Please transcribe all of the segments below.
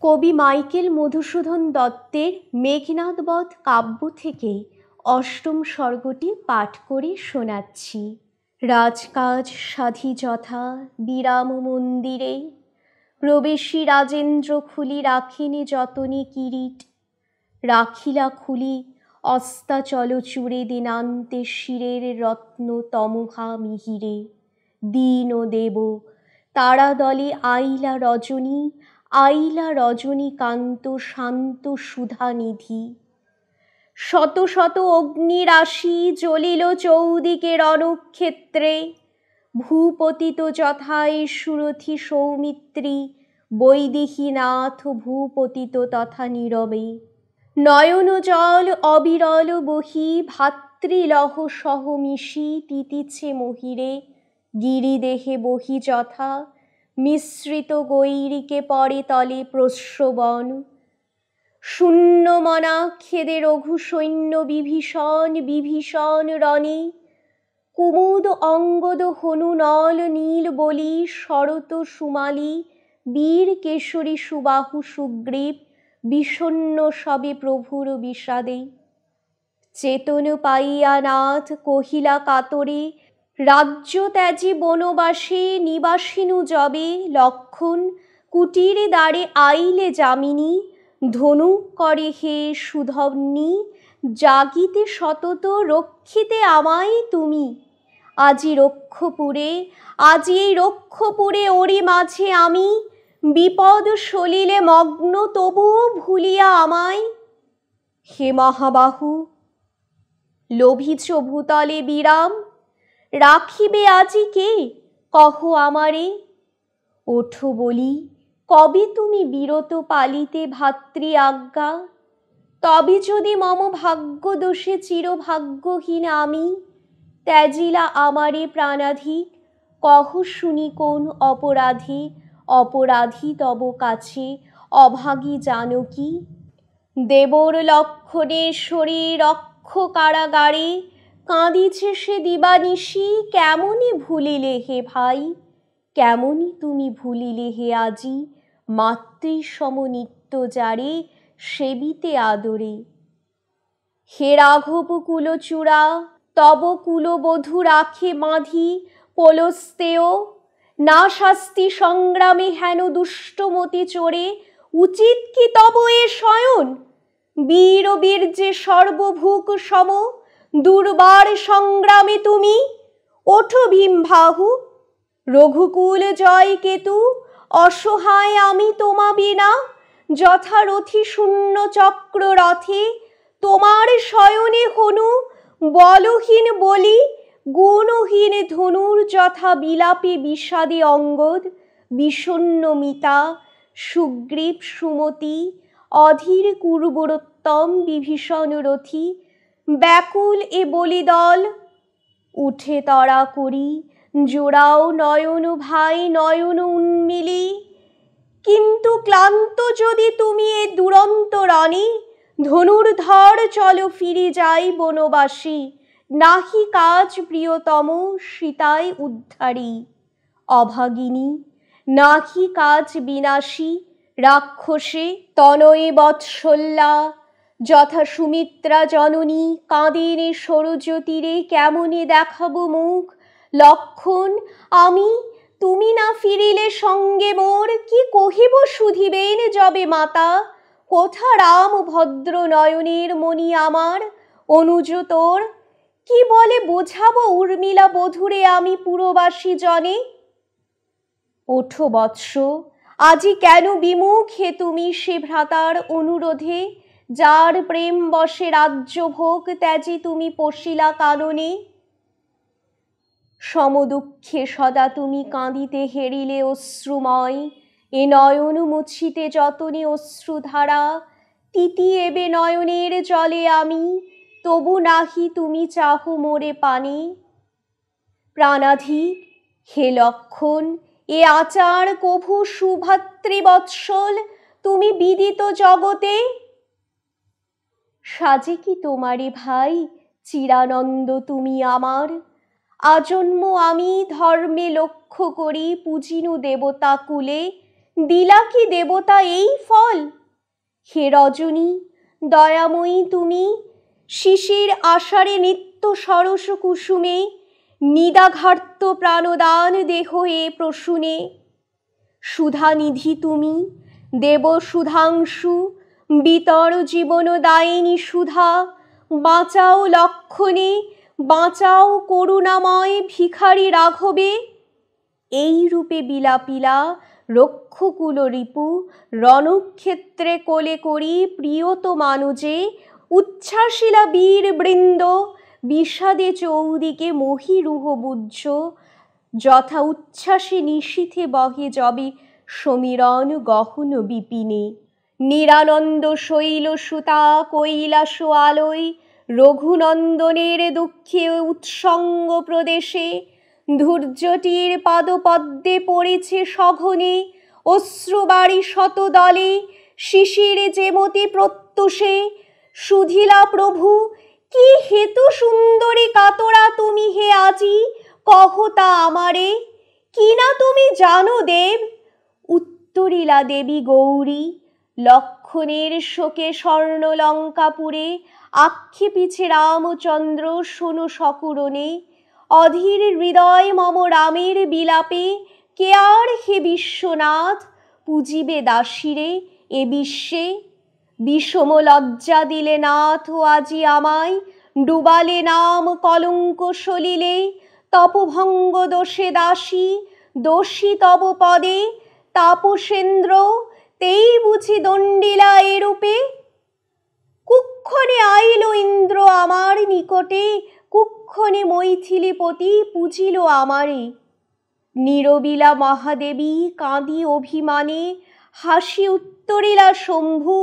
কবি মাইকেল মধুসূদন দত্তের মেঘনাদ বধ কাব্য থেকে অষ্টম স্বর্গটি পাঠ করে শোনাচ্ছি। রাজকাজ সাধি যথা বিরাম মন্দিরে, প্রবেশী রাজেন্দ্র খুলি রাখেনি যতনে কিরীট। রাখিলা খুলি অস্তাচল চূড়ে দিনান্তে শিরের রত্ন তমঘা মিহিরে। দীন দেব তারা দলে আইলা রজনীকান্ত শান্ত সুধানিধি। শত শত অগ্নিরাশি জ্বলিল চৌদিকে রণক্ষেত্রে। ভূপতিত যথায় সুরথি সৌমিত্রী, বৈদেহীনাথ ভূপতিত তথা নীরবে। নয়ন জল অবিরল বহি ভাতৃলহ সহমিশি তিতিছে মহিরে। গিরিদেহে বহি যথা মিশ্রিত গৈরিকে পরে তলে প্রস্রবণ। শূন্য মনা খেদে রঘু সৈন্য বিভীষণ রণে। কুমুদ অঙ্গদ হনু নল নীল বলি শরত সুমালী, বীর কেশরী সুবাহু সুগ্রীব বিষণ্ণ সবে প্রভুর বিষাদে। চেতন পাইয়া নাথ কহিলা কাতরে, রাজ্য ত্যাজি বনবাসে নিবাসিনু যবে। লক্ষণ কুটির দ্বারে আইলে যামিনী, ধনু করে হে সুধন্বী জাগিতে সতত রক্ষিতে আমায় তুমি। আজি এই রক্ষপুরে ওরি মাঝে আমি, বিপদ সলিলে মগ্ন তবুও ভুলিয়া আমায়। হে মহাবাহু লোভিছ ভূতলে বিরাম, রাখিবে আজি কে কহ আমারে। ওঠো বলি কবে তুমি বিরত পালিতে ভাতৃ আজ্ঞা। তবে যদি মম ভাগ্য দোষে চিরভাগ্যহীন আমি, ত্যাজিলা আমারে প্রাণাধিক কহ শুনি কোন অপরাধী তব কাছে অভাগী জানকী। দেবর লক্ষণে শরীর রক্ষ কারাগারে, কাঁদিছে সে দিবানিশি কেমনি ভুলিলে হে ভাই। কেমনি তুমি ভুলিলে হে আজি মাতৃসম নিত্য যারে সেবিতে আদরে। হে রাঘব কুলচূড়া তব কুলবধূ রাখে বাঁধি পোলস্তেয়। না শাস্তি সংগ্রামে হেন দুষ্টমতি চোরে, উচিত কি তব এ শয়ন। বীর বীর্যে সর্বভূক সম দুর্বার সংগ্রামে তুমি। ওঠো ভীমবাহু রঘুকুল জয় কেতু, অসহায় আমি তোমা বিনা। যথারথি শূন্য চক্র রথে তোমার শয়নে হনু, বলহীন বলি গুণহীন ধনুর যথা বিলাপে বিষাদে অঙ্গদ। বিষণ্ণ মিতা সুগ্রীব সুমতি, অধীর কুর্বরোত্তম বিভীষণ রথী। ব্যাকুল এ বলিদল উঠে তড়া করি, জোড়াও নয়ন ভাই নয়ন উন্মিলি। কিন্তু ক্লান্ত যদি তুমি এ দুরন্ত রণে, ধনুর্ধর চলো ফিরে যাই বনবাসী। নাহি কাজ প্রিয়তম সীতায় উদ্ধারী, অভাগিনী নাহি কাজ বিনাশী রাক্ষসে। তনয়ে বৎসল্যা যথা সুমিত্রা জননী, কাঁদেন সরজ তীরে কেমনে দেখাবো মুখ। লক্ষণ আমি তুমি না ফিরিলে সঙ্গে মোর, কি কহিব শুধিবেন যবে মাতা। কোথা রাম ভদ্র নয়নের মণি আমার অনুজ তোর, কি বলে বোঝাবো উর্মিলা বধূরে আমি পুরবাসী জনে। ওঠো বৎস আজি কেন বিমুখ হে তুমি সে ভ্রাতার অনুরোধে, যার প্রেম বশে রাজ্য ভোগ ত্যাজি তুমি পশিলা কাননে। সমদুঃখে সদা তুমি কাঁদিতে হেরিলে অশ্রুময়, এ নয়ন মুছিতে যতনে অশ্রুধারা। তিতি এবে নয়নের জলে আমি, তবু নাহি তুমি চাহ মোরে পানে। প্রাণাধিক হে লক্ষণ এ আচার কভু সুভাতৃবৎসল তুমি বিদিত জগতে। সাজে কি তোমারে ভাই চিরানন্দ তুমি আমার। আজন্ম আমি ধর্মে লক্ষ্য করি পুজিনু দেবতা কুলে, দিলা কি দেবতা এই ফল? হে রজনী দয়াময়ী তুমি, শিশির আষাঢ়ে নিত্য সরস কুসুমে নিদাঘার্ত প্রাণদান দেহ এ প্রসূনে। সুধানিধি তুমি, দেব সুধাংশু, বিতর জীবন দায়িনী সুধা, বাঁচাও লক্ষণে, বাঁচাও করুণাময় ভিখারি রাঘবে। এই রূপে বিলাপিলা রক্ষকুল রিপু রণক্ষেত্রে কোলে করি প্রিয়ত মানুজে, উচ্ছ্বাসিলা বীর বৃন্দ বিষাদে চৌদিকে মহিরুহ বুজ্জ, যথা উচ্ছ্বাসে নিশীথে বহে যবে সমীরণ গহন বিপিনে। নিরানন্দ শৈল সুতা কৈলাস আলোয় রঘুনন্দনের দুঃখে উৎসঙ্গ প্রদেশে, ধূর্যটির পাদপদ্মে পড়েছে সঘনে অশ্রুবাড়ি শত দলে, শিশির যেমতি প্রত্যুষে। সুধিলা প্রভু কি হেতু সুন্দরী কাতরা তুমি হে আজি, কহতা আমারে, কি না তুমি জানো দেব? উত্তরিলা দেবী গৌরী, লক্ষণের শোকে স্বর্ণ লঙ্কাপুরে আক্ষেপিছে রামচন্দ্র শোনো সকুরণে। অধীর হৃদয় মম রামের বিলাপে, কে আর হে বিশ্বনাথ পুজিবে দাসীরে এ বিশ্বে? বিষম লজ্জা দিলে নাথ আজি আমায়, ডুবালে নাম কলঙ্ক সলিলে। তপভঙ্গ দোষে দাসী, দোষী তব পদে তাপসেন্দ্র, তেই বুঝি দণ্ডিলা এরূপে। কুক্ষণে আইল ইন্দ্র আমার নিকটে, কুক্ষণে মৈথিলীপতি পুজিল আমারে। নীরবিলা মহাদেবী কাঁদি অভিমানে, হাসি উত্তরিলা শম্ভু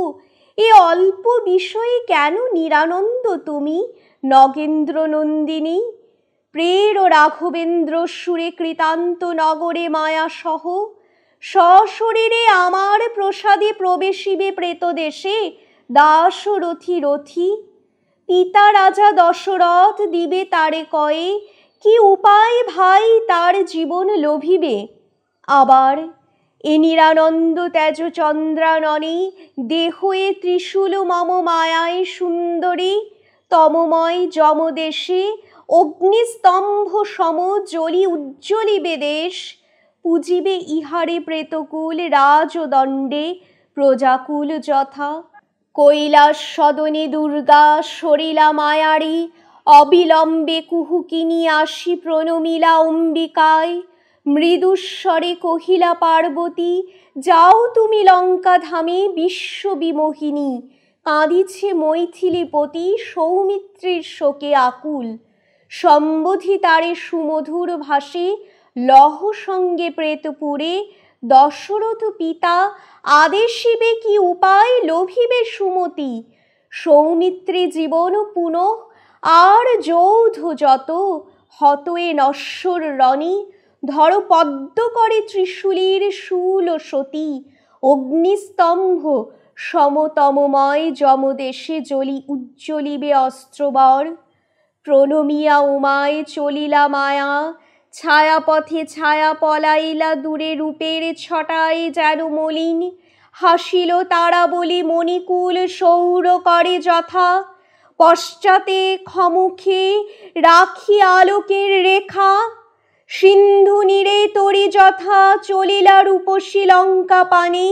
এ অল্প বিষয়ে কেন নিরানন্দ তুমি নগেন্দ্র নন্দিনী? প্রের রাঘবেন্দ্র সুরে কৃতান্ত নগরে মায়া সহ, সশরীরে আমার প্রসাদে প্রবেশিবে প্রেতদেশে দাসরথী রথী। পিতা রাজা দশরথ দিবে তারে কয়ে, কি উপায় ভাই তার জীবন লোভিবে? আবার এ নিরানন্দ তেজ চন্দ্রাননে দেহয়ে ত্রিশূল মম মায়ায় সুন্দরী, তমময় যমদেশে অগ্নিস্তম্ভ সম জ্বলি উজ্জ্বলিবে দেশ। পুজিবে ইহারে প্রেতকুল রাজদণ্ডে প্রজাকুল যথা। কৈলাস সদনে দুর্গা সরিলা মায়ারি, অবিলম্বে কুহুকিনী আসি প্রণমিলা অম্বিকায়। মৃদুস্বরে কহিলা পার্বতী, যাও তুমি লঙ্কা ধামে বিশ্ববিমোহিনী। কাঁদিছে মৈথিলীপতি সৌমিত্রীর শোকে আকুল, সম্বোধি তারে সুমধুর ভাষে লহ সঙ্গে প্রেতপুরে। দশরথ পিতা আদেশিবে কি উপায় লোভিবে সুমতি? সৌমিত্রী জীবন পুনঃ আর যৌধ যত, হত এ নশ্বর রণে। ধর পদ্ম করে ত্রিশূলের শূল সতী, অগ্নিস্তম্ভ সমতমময় যমদেশে জ্বলি উজ্জ্বলিবে অস্ত্রবর। প্রণমিয়া উমায় চলিলা মায়া, ছায়াপথে ছায়া পলাইলা দূরে রূপের ছটায় যেন মলিন। হাসিল তারা বলি মণিকুল সৌর করে যথা, পশ্চাতে খমুখে রাখি আলোকের রেখা। সিন্ধু নীরে তরি যথা চলিলা রূপসী লঙ্কা পানে,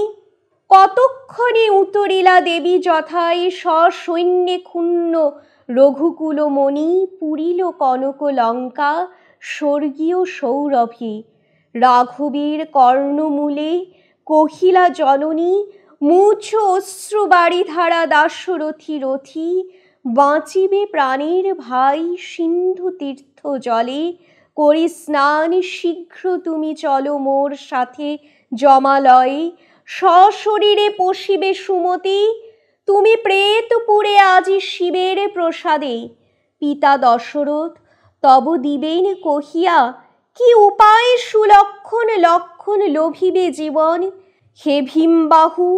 কতক্ষণে উতরিলা দেবী যথায় সসৈন্যে ক্ষুণ্ণ রঘুকুলমণি। পুরিল কনক লঙ্কা স্বর্গীয় সৌরভে, রাঘবীর কর্ণমূলে কহিলা জননী, মুছ অশ্রুবারি ধারা দাশরথী রথী। বাঁচিবে প্রাণের ভাই সিন্ধু তীর্থ জলে, করি স্নান শীঘ্র তুমি চলো মোর সাথে জমালয়ে। সশরীরে পশিবে সুমতি, তুমি প্রেতপুরে আজি শিবের প্রসাদে। পিতা দশরথ তব দিবেন কহিয়া, কি উপায় সুলক্ষণ লক্ষণ লোভিবে জীবন? হে ভীমবাহু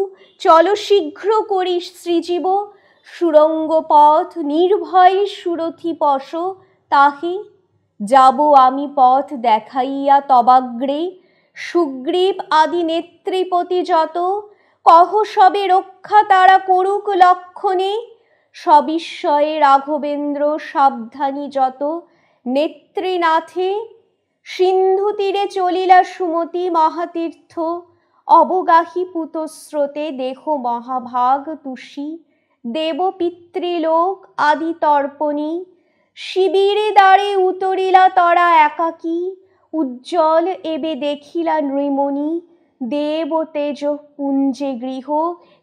চল শীঘ্র করি শ্রীজীব, সুরঙ্গ পথ নির্ভয় সুরথি পশ তাহে। যাব আমি পথ দেখাইয়া তবাগ্রে, সুগ্রীব আদি নেত্রীপতি যত, কহ সবে রক্ষা তারা করুক লক্ষণে। সবিস্ময়ে রাঘবেন্দ্র সাবধানী যত, নেত্রীনাথে সিন্ধু তীরে চলিলা সুমতি মহাতীর্থ। অবগাহী পুতস্রোতে দেহ মহাভাগ তুষি, দেব পিতৃলোক আদি তর্পণী। শিবিরে দ্বারে উতরিলা তরা একাকী, উজ্জ্বল এবে দেখিলা নৃমণি। দেব তেজ পুঞ্জে গৃহ,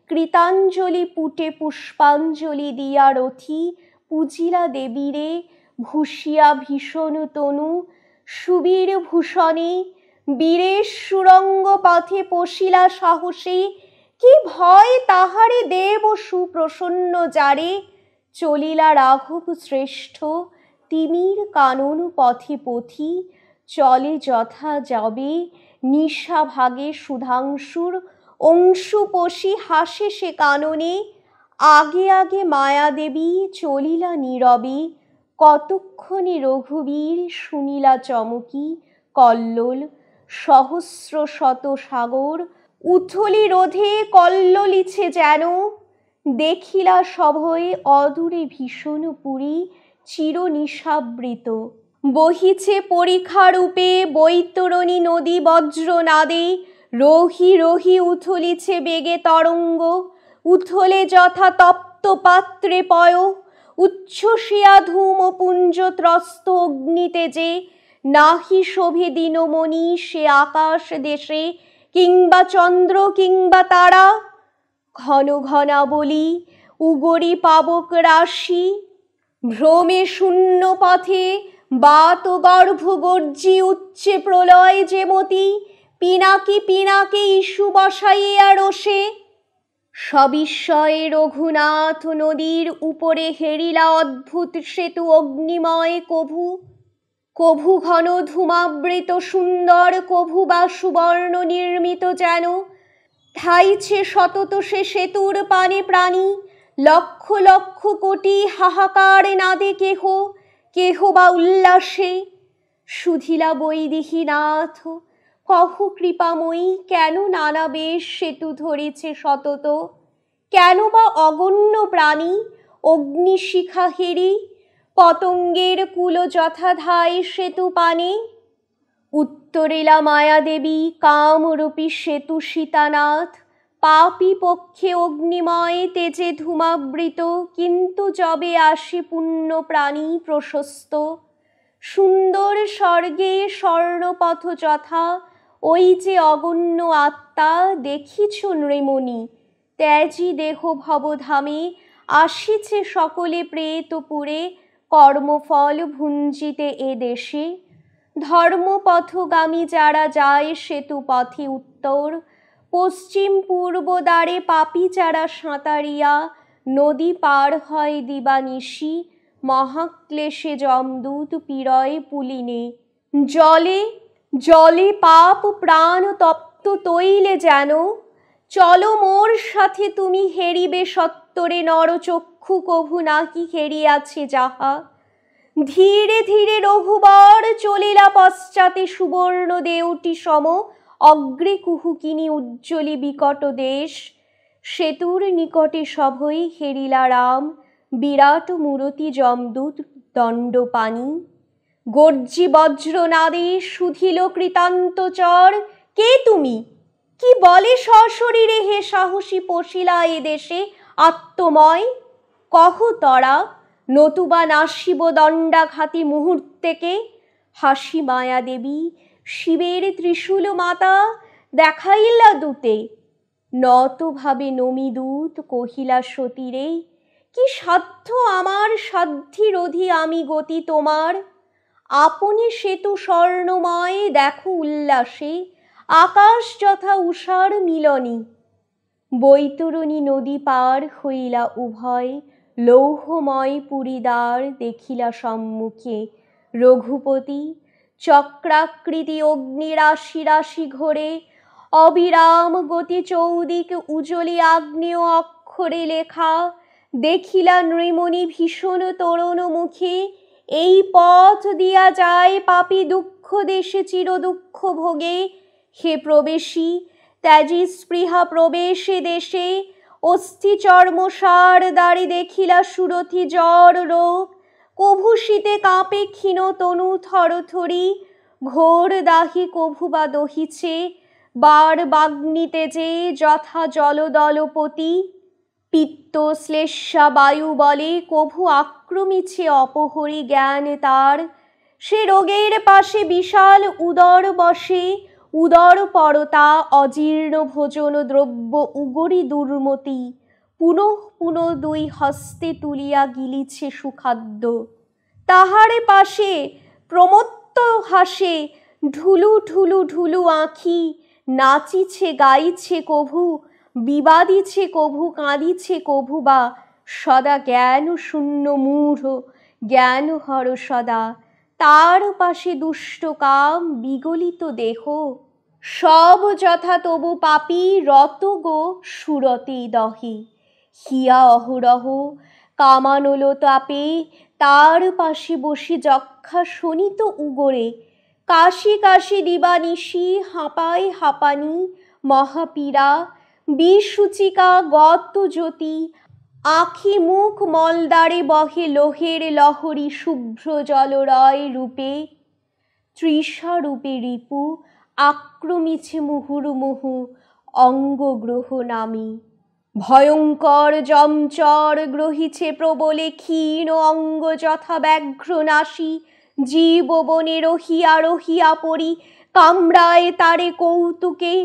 কৃতাঞ্জলি পুটে পুষ্পাঞ্জলি দিয়া রথি। পূজিলা দেবীরে ভূষিয়া ভীষণ তনু, সুবীর ভূষণে বীরের সুরঙ্গ পথে পশিলা সাহসী। কি ভয় তাহারে দেব সুপ্রসন্ন যারে, চলিলা রাঘব শ্রেষ্ঠ তিমির কানন পথে পথি। চলে যথা যাবে নিশা ভাগে সুধাংশুর অংশু পশি, হাসে সে কাননে। আগে আগে মায়াদেবী চলিলা নীরবে, কতক্ষণে রঘুবীর শুনিলা চমকি। কল্লোল সহস্র শত সাগর উথলি রোধে কল্লোলিছে যেন, দেখিলা সভয়ে অদূরে ভীষণ পুরী চির নিশাবৃত। বহিছে পরিখা রূপে বৈতরণী নদী বজ্রনাদে, রহি রহি উথলিছে বেগে তরঙ্গ। উথলে যথা তপ্ত পাত্রে পয়, উচ্ছ্বসিয়া ধূম পুঞ্জ ত্রস্ত অগ্নিতেজে। নাহি শোভে দিনমণি সে আকাশ দেশে, কিংবা চন্দ্র কিংবা তারা। ঘন ঘনাবলী উগরি পাবক রাশি, ভ্রমে শূন্য পথে বাত গর্ভ গর্জি উচ্চে প্রলয় যেমতি। পিনাকি পিনাকি ইস্যু বসাইয়া রোষে, সবিস্ময়ে রঘুনাথ নদীর উপরে হেরিলা অদ্ভুত সেতু অগ্নিময় কভু। কভু ঘন ধূমাবৃত সুন্দর, কভু বা সুবর্ণ নির্মিত যেন। ধাইছে সতত সে সেতুর পানে প্রাণী, লক্ষ লক্ষ কোটি হাহাকার নাদে কেহ, কেহ বা উল্লাসে। সুধিলা বৈদেহীনাথ কহ কৃপাময়ী, কেন নানা বেশ সেতু ধরিছে সতত। কেন বা অগণ্য প্রাণী অগ্নিশিখা হেরি, পতঙ্গের কুল যথা ধায় সেতু পানে। উত্তরিলা মায়াদেবী কামরূপী সেতু সীতানাথ, পাপী পক্ষে অগ্নিময় তেজে ধূমাবৃত। কিন্তু যবে আসে পুণ্য প্রাণী প্রশস্ত, সুন্দর স্বর্গে স্বর্ণপথ যথা। ওই যে অগণ্য আত্মা দেখিছ নৃমণি, ত্যাজি দেহ ভবধামে আসিছে সকলে প্রেতপুরে। কর্মফল ভুঞ্জিতে এ দেশে, ধর্মপথগামী যারা যায় সেতু পথে উত্তর। পশ্চিম পূর্ব দ্বারে পাপী যারা সাঁতারিয়া, নদী পার হয় দিবানিশি। মহাক্লেশে যমদূত পীড়য় পুলিনে, জলে জলে পাপ প্রাণ তপ্ত তৈলে যেন। চলো মোর সাথে তুমি হেরিবে সত্তরে, নরচক্ষু কভু নাকি হেরিয়াছে যাহা। ধীরে ধীরে রঘুবর চলিলা পশ্চাতে, সুবর্ণ দেউটি সম অগ্রে কুহুকিনী উজ্জ্বলী বিকট দেশ। সেতুর নিকটে সভয়ে হেরিলা রাম, বিরাট মূরতি যমদূত দণ্ডপাণি। গর্জি বজ্রনাদে সুধিল কৃতান্ত চর, কে তুমি? কি বলে সশরীরে হে সাহসী পশিলা এ দেশে আত্মময়। কহ তরা, নতুবা নাসিব দণ্ডাঘাতী মুহূর্তেকে। হাসি মায়া দেবী শিবের ত্রিশূল মাতা দেখাইলা দূতে, নত ভাবে নমি দূত কহিলা সতীরে। কি সাধ্য আমার সাধ্যি রোধি আমি গতি তোমার। আপনি সেতু স্বর্ণময় দেখো উল্লাসে, আকাশ যথা উষার মিলনী। বৈতরণী নদী পার হইলা উভয়, লৌহময় পুরীদ্বার দেখিলা সম্মুখে। রঘুপতি চক্রাকৃতি অগ্নি রাশি রাশি ঘোরে, অবিরাম গতি চৌদিক উজ্জ্বলি আগ্নেয় অক্ষরে লেখা। দেখিলা নৃমণি ভীষণ তরুণ মুখে, এই পথ দিয়া যায় পাপী দুঃখ দেশে চির দুঃখ ভোগে। হে প্রবেশী, ত্যাজি স্পৃহা প্রবেশে দেশে, অস্থি চর্মসার দ্বারে দেখিলা সুরথি জ্বর রোগ, কভু শীতে কাঁপে ক্ষীণ তনু থরথরি, ঘোর দাহি কভু বা দহিছে, বার বাগ্নিতে যে যথা জলদলপতি, পিত্ত শ্লেষা বায়ু বলে কভু আক্রমিছে অপহরি জ্ঞান তার, সে রোগের পাশে বিশাল উদর বসে, উদর পরতা অজীর্ণ ভোজন দ্রব্য উগরি দুর্মতি, পুনঃ পুনঃ দুই হস্তে তুলিয়া গিলিছে সুখাদ্য, তাহারে পাশে প্রমত্ত হাসে ঢুলু ঢুলু ঢুলু আঁখি, নাচিছে গাইছে কভু, বিবাদিছে কভু কাঁদিছে কভু বা, সদা জ্ঞান শূন্য মূঢ় জ্ঞান হর সদা, তার পাশে দুষ্ট কাম বিগলিত দেহ, সব যথা তবু পাপী রত গো সুরতে দহে, হিয়া অহরহ কামানল তাপে, তার পাশে বসে যক্ষা শোনিত উগরে, কাশি কাশি দিবানিশি হাঁপায় হাঁপানি মহাপীড়া, বিসূচিকা গত জ্যোতি, আখি মুখ মলদ্বারে বহে লোহের লহরী শুভ্র জলরয় রূপে, তৃষা রূপে রিপু আক্রমিছে মুহুর্মুহু অঙ্গ গ্রহ নামী, ভয়ঙ্কর যমচর গ্রহিছে প্রবলে ক্ষীণ অঙ্গ যথা ব্যাঘ্র নাসী, জীব বনে রহিয়া রহিয়া পড়ি কামড়ায় তারে কৌতুকে,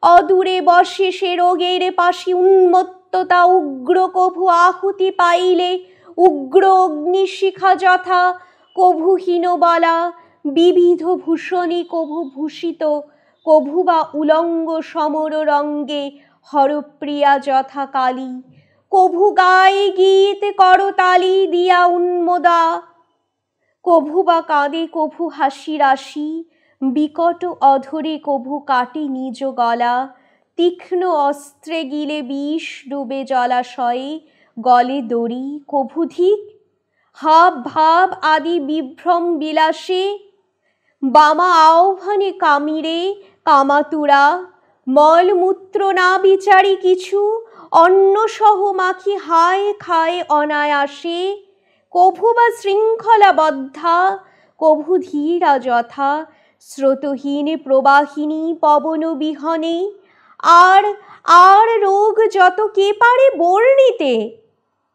অদূরে বসে সে রোগের পাশে উন্মত্ততা উগ্র কভু আহুতি পাইলে, উগ্র অগ্নিশিখা যথা কভু হীনবলা, বিবিধ ভূষণী কভু ভূষিত, কভু বা উলঙ্গ সমর রঙ্গে হরপ্রিয়া যথা কালী, কভু গায়ে গীত করতালি দিয়া উন্মদা, কভু বা কাঁদে কভু হাসি রাশি, বিকট অধরে কভু কাটে নিজ গলা, তীক্ষ্ণ অস্ত্রে গিলে বিষ ডুবে জলাশয়ে, গলে দড়ি কভু ধিক, হাব ভাব আদি বিভ্রম বিলাসে, বামা আহ্বানে কামিরে কামাতুরা, মলমূত্র না বিচারি কিছু, অন্ন সহ মাখি হায় খায় অনায়াসে, কভু বা শৃঙ্খলাবদ্ধা কভু ধীরা যথা, স্রোতহীন প্রবাহিনী পবন বিহনে, আর আর রোগ যত কে পারে বর্ণিতে,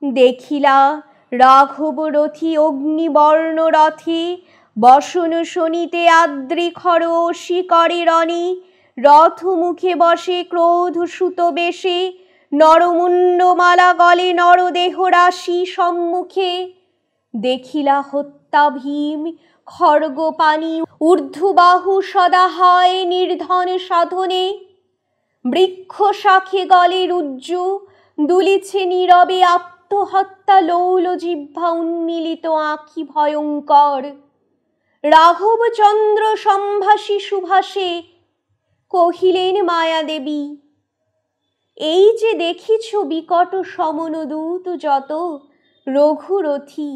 দেখিলা রাঘব রথী অগ্নিবর্ণ রথে, বসন শোনিতে আদ্রি খর অসি করে রণে, রথ মুখে বসে ক্রোধ সুত বেশে, নরমুণ্ডমালা গলে নরদেহ রাশি সম্মুখে, দেখিলা হত্যা ভীম খড়গ পানি ঊর্ধ্ববাহু সদা হয় নির্ধন সাধনে, বৃক্ষ শাখে গলে রুজ্জু দুলিছে নীরবে আত্মহত্যা লৌল জিহ্বা উন্মিলিত আঁখি ভয়ঙ্কর, রাঘবচন্দ্র সম্ভাষী সুভাষে কহিলেন মায়াদেবী, এই যে দেখিছ বিকট সমনদূত যত, রঘুরথী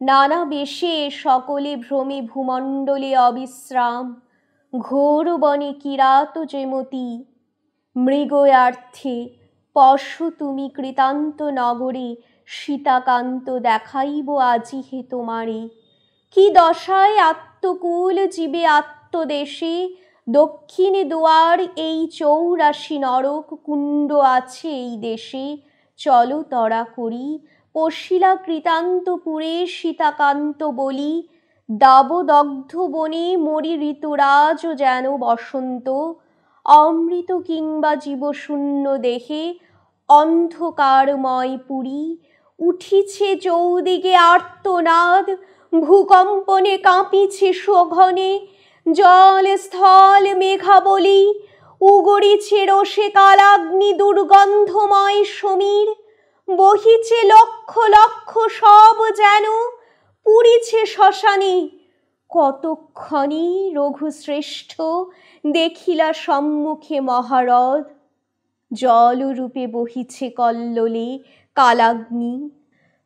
নানা বেশে সকলে ভ্রমে ভূমণ্ডলে অবিশ্রাম, ঘোর বনে কিরাত যেমতি, মৃগয়ার্থে পশ তুমি কৃতান্ত নগরে, সীতাকান্ত দেখাইব আজি হে তোমারে, কি দশায় আত্মকুল জীবে আত্মদেশে, দক্ষিণে দুয়ার এই ৮৪ নরক কুণ্ড আছে এই দেশে, চলো তরা করি পশিলা কৃতান্তপুরে সীতাকান্ত বলি, দাবদগ্ধ বনে মরি ঋতুরাজ যেন বসন্ত, অমৃত কিংবা জীবশূন্য দেহে অন্ধকারময় পুরী, উঠিছে চৌদিকে আর্তনাদ, ভূকম্পনে কাঁপিছে সঘনে, জল স্থল মেঘাবলী, উগরিছে রোষে কালাগ্নি দুর্গন্ধময় সমীর, বহিছে লক্ষ লক্ষ সব যেন পুরিছে শ্মশানে, কতক্ষণে রঘুশ্রেষ্ঠ দেখিলা সম্মুখে মহারথ, জলরূপে বহিছে কল্লোলে কালাগ্নি,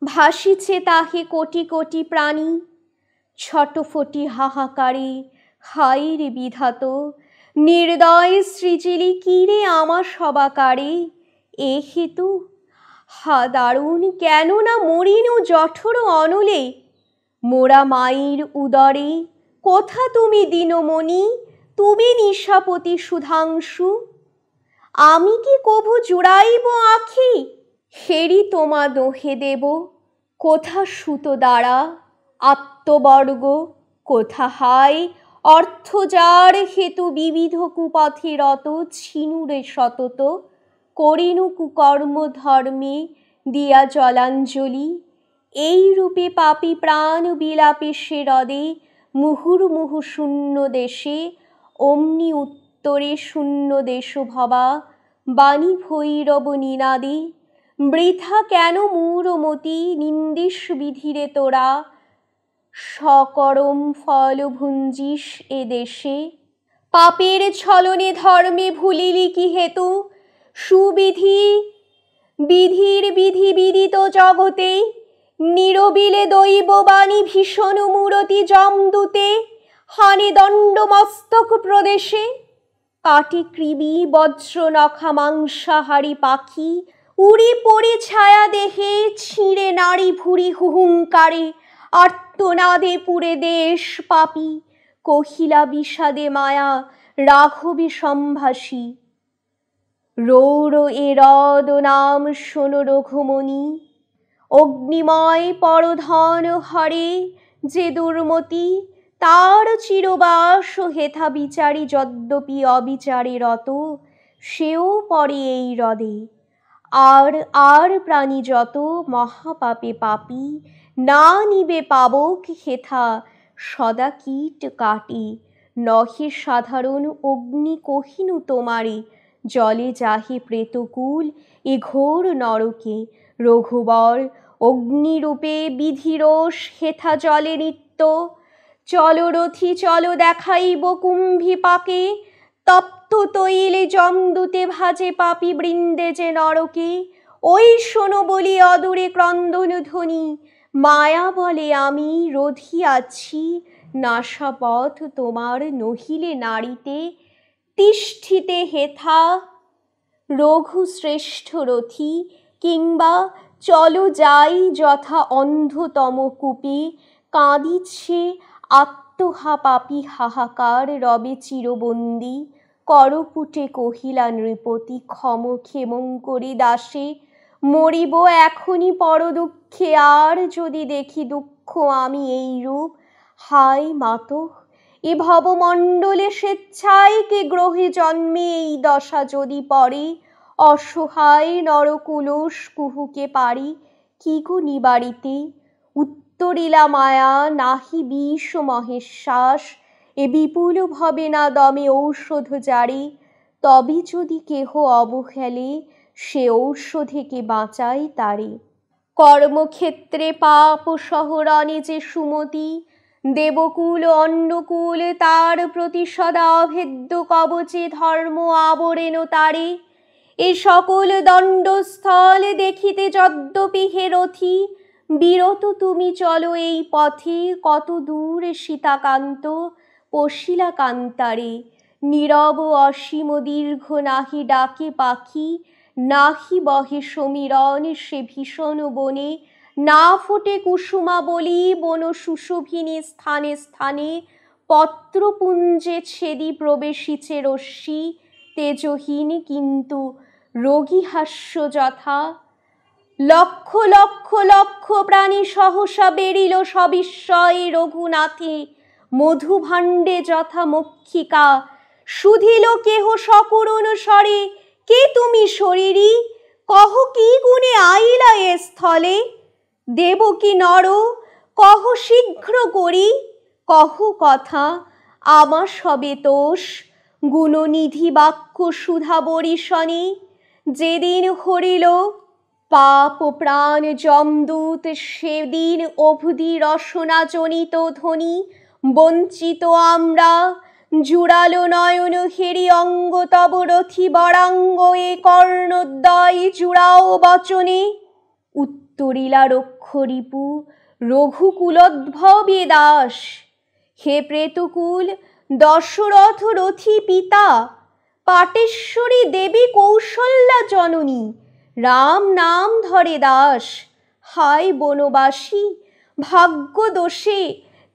ভাসিছে তাহে কোটি কোটি প্রাণী, ছটফটি হাহাকারে হায় রে বিধাত, নির্দয় সৃজিলি কিরে আমার সবাকারে, এ হেতু হা দারুণ কেন না মরিন জঠর অনলে, মোরা মায়ের উদরে কোথা তুমি দিনমণি, তুমি নিশাপতি সুধাংশু, আমি কি কভু জুড়াইব আঁখি, হেরি তোমা দোহে দেব, কোথা সুত দ্বারা আত্মবর্গ, কোথা হায় অর্থ যার হেতু বিবিধ কুপথে রত ছিনুরে সতত, করিনু কুকর্ম ধর্মে দিয়া জলাঞ্জলি, এই রূপে পাপী প্রাণ বিলাপে সে হ্রদে, মুহুর্মুহু শূন্য দেশে, অমনি উত্তরে শূন্য দেশ ভবা, বাণী ভৈরব নিনাদে, বৃথা কেন মূঢ়মতি নিন্দিস বিধিরে তোরা, সকরম ফল ভুঞ্জিস এ দেশে, পাপের ছলনে ধর্মে ভুলিলি কি হেতু, সুবিধি বিধির বিধি বিদিত জগতে, নিরবিলে দৈববাণী ভীষণ মূরতি যমদূতে, হানে দণ্ড মস্তক প্রদেশে, কাটে কৃমি বজ্র নখা মাংসাহারী পাখি, উড়ি পড়ে ছায়া দেহে ছিঁড়ে নারী ভুরি হুহুঙ্কারে, আর্তনাদে পুরে দেশ পাপী, কহিলা বিষাদে মায়া রাঘবে সম্ভাসী, রৌর এ হ্রদ নাম শোনো রঘুমণি, অগ্নিময় পরধন হরে যে দুর্মতি, তার চিরবাস হেথা বিচারী যদ্যপি অবিচারে রত, সেও পড়ে এই হ্রদে, আর আর প্রাণী যত মহাপাপে পাপী, না নিবে পাবক হেথা সদা কীট কাটে, নহে সাধারণ অগ্নি কহিনু তোমারে, জলে যাহে প্রেতকুল এ ঘোর নরকে, রঘুবর অগ্নিরূপে বিধিরোষ হেথা জলে নিত্য, চলো রথি চলো দেখাইব কুম্ভীপাকে, তপ্ত তৈলে যমদূতে ভাজে পাপী বৃন্দে যে নরকে, ওই শোনো বলি অদূরে ক্রন্দন ধ্বনি, মায়া বলে আমি রধিয়াছি নাশাপথ তোমার নহিলে নারীতে, তিষ্ঠিতে হেথা রঘুশ্রেষ্ঠ রথি, কিংবা চলো যাই যথা অন্ধতম কূপে, কাঁদিছে আত্মহা পাপী হাহাকার রবে চিরবন্দী, করপুটে কহিলা নৃপতি ক্ষম ক্ষেমঙ্করী দাসে, মরিব এখনই পর দুঃখে আর যদি দেখি দুঃখ আমি এই রূপ, হায় মাতঃ এ ভবমণ্ডলে স্বেচ্ছায় কে গ্রহে জন্মে এই দশা যদি পড়ে, অসহায় নরকুলস কুহুকে পারি কি গো নিবারিতে, উত্তরিলা মায়া নাহি বিষ মহেশ্বাস, এ বিপুল ভবে না দমে ঔষধ জারি, তবে যদি কেহ অবহেলে সে ঔষধে কে বাঁচায় তারে, কর্মক্ষেত্রে পাপ শহরণে যে সুমতি, দেবকুল অন্নকুল তার প্রতি সদা অভেদ্য কবচে ধর্ম আবরেণ তারে, এ সকল দণ্ডস্থল দেখিতে যদ্যপি হে রথি, বিরত তুমি চলো এই পথে, কত দূর সীতাকান্ত পশিলা কান্তারে, নীরব অসীম দীর্ঘ নাহি ডাকে পাখি, নাহি বহে সমীরণ সে ভীষণ বনে, না ফোটে কুসুমা বলি বন সুশোভিনী স্থানে স্থানে, পত্রপুঞ্জে ছেদি প্রবেশিছে রশ্মি তেজহীন কিন্তু রোগী হাস্য যথা, লক্ষ লক্ষ লক্ষ প্রাণী সহসা বেরিল সবিস্ময়ে রঘুনাথে, মধুভাণ্ডে যথা মক্ষিকা, শুধিল কেহ সকরুণ স্বরে, কে তুমি শরীরী, কহ কি গুণে আইলা এ স্থলে, দেব কি নর কহ শীঘ্র করি, কহ কথা আমার সবে তোষ, গুণনিধি বাক্য সুধা বরিশনে, যেদিন হরিল পাপ প্রাণ যমদূত, সেদিন অবধি রসনা জনিত ধ্বনি, বঞ্চিত আমরা, জুড়ালো নয়ন হেরি অঙ্গ তব রথি বরাঙ্গ, এ কর্ণোদ্বয় জুড়াও বচনে, উত্তরিলা রক্ষরিপু রঘুকুলোদ্ভবে দাস, হে প্রেতকুল দশরথ রথী পিতা, পাটেশ্বরী দেবী কৌশল্যা জননী, রাম নাম ধরে দাস। হায় বনবাসী, ভাগ্য দোষে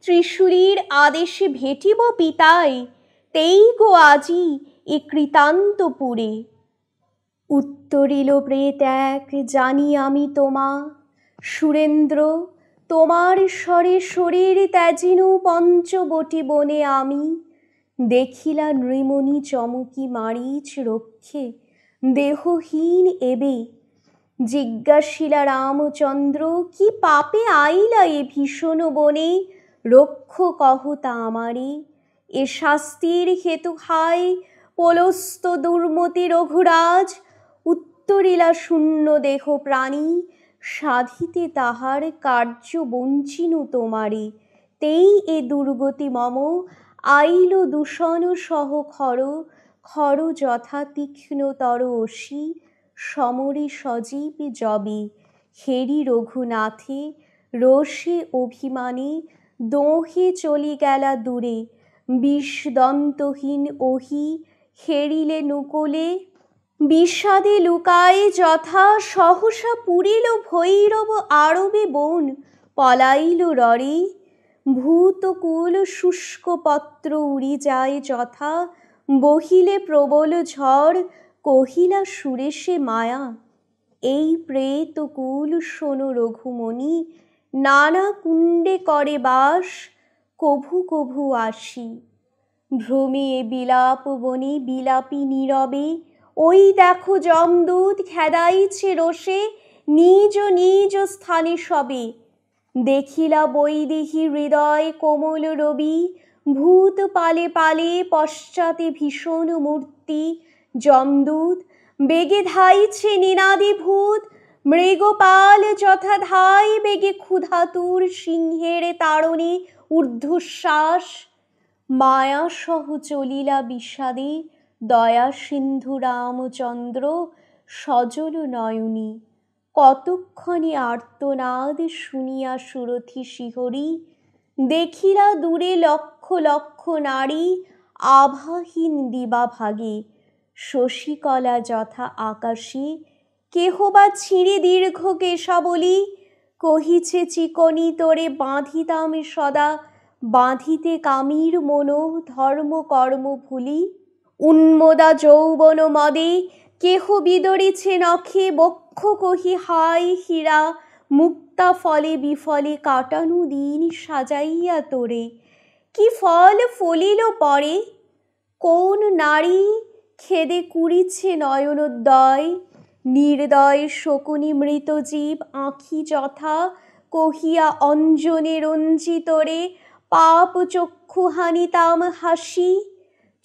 ত্রিশূলীর আদেশে ভেটিব পিতায়, তেই গো আজি এ কৃতান্তপুরে। উত্তরিল প্রেত এক, জানি আমি তোমা। সুরেন্দ্র, তোমার স্বরে শরীর ত্যাজিনু পঞ্চবটি বনে আমি। দেখিলা নৃমণি চমকি মারিচ রক্ষে, দেহহীন এবে। জিজ্ঞাসিলা রামচন্দ্র, কি পাপে আইলা এ ভীষণ বনে? রক্ষ কহ তা আমারে, এ শাস্তির হেতু হায় পোলস্ত দুর্মতি রঘুরাজ। উত্তরিলা শূন্য দেহ প্রাণী, সাধিতে তাহার কার্য বঞ্চিনু তোমারে। তেই এ দুর্গতি মম, আইল দূষণ সহ খর। খর যথা তীক্ষ্ণতর অসি, সমরে সজীব যবে। হেরি রঘুনাথে রোষে অভিমানে, দোহে চলি গেলা দূরে। বিষদন্তহীন ওহি হেরিলে নুকোলে, বিষাদে লুকায় যথা। সহসা পুরিল ভৈরব আরবে বন, পলাইল ররে। ভূতকুল শুষ্ক পত্র উড়ি যায় যথা, বহিলে প্রবল ঝড়। কহিলা সুরেশে মায়া, এই প্রেতকুল শোনো রঘুমণি, নানা কুণ্ডে করে বাস। কভু কভু আসি ভ্রমে এ বিলাপ বনে, বিলাপী নীরবে। ওই দেখো যমদূত খেদাইছে রোষে, নিজ নিজ স্থানে সবে। দেখিলা বৈদেহী হৃদয় কোমল রবি, ভূত পালে পালে পশ্চাতে ভীষণ মূর্তি। যমদূত বেগে ধাইছে নিনাদী ভূত, মৃগপাল যথা ধায় বেগে ক্ষুধাতুর সিংহের তাড়নে ঊর্ধ্বশ্বাস। মায়া সহ চলিলা বিষাদে, দয়া সিন্ধু রামচন্দ্র সজল নয়নী। কতক্ষণে আর্তনাদ শুনিয়া সুরথি শিহরি, দেখিলা দূরে লক্ষ লক্ষ নারী, আভাহীন দিবাভাগে। শশীকলা যথা আকাশে, কেহ বা ছিঁড়ে দীর্ঘ কেশাবলী। কহিছে চিকনি তোরে বাঁধিতাম সদা, বাঁধিতে কামীর মন ধর্ম কর্ম ভুলি। উন্মদা যৌবন মদে কেহ বিদরিছে নখে, বক্ষ কহি হায় হীরা মুক্তা ফলে বিফলে কাটানু দিন সাজাইয়া তোরে। কি ফল ফলিল পরে? কোন নারী খেদে কুড়িছে নয়নোদ্দয়? নির্দয় শকুনি মৃত জীব আঁখি যথা, কহিয়া অঞ্জনে রঞ্জিতরে পাপ চক্ষু হানিতাম হাসি।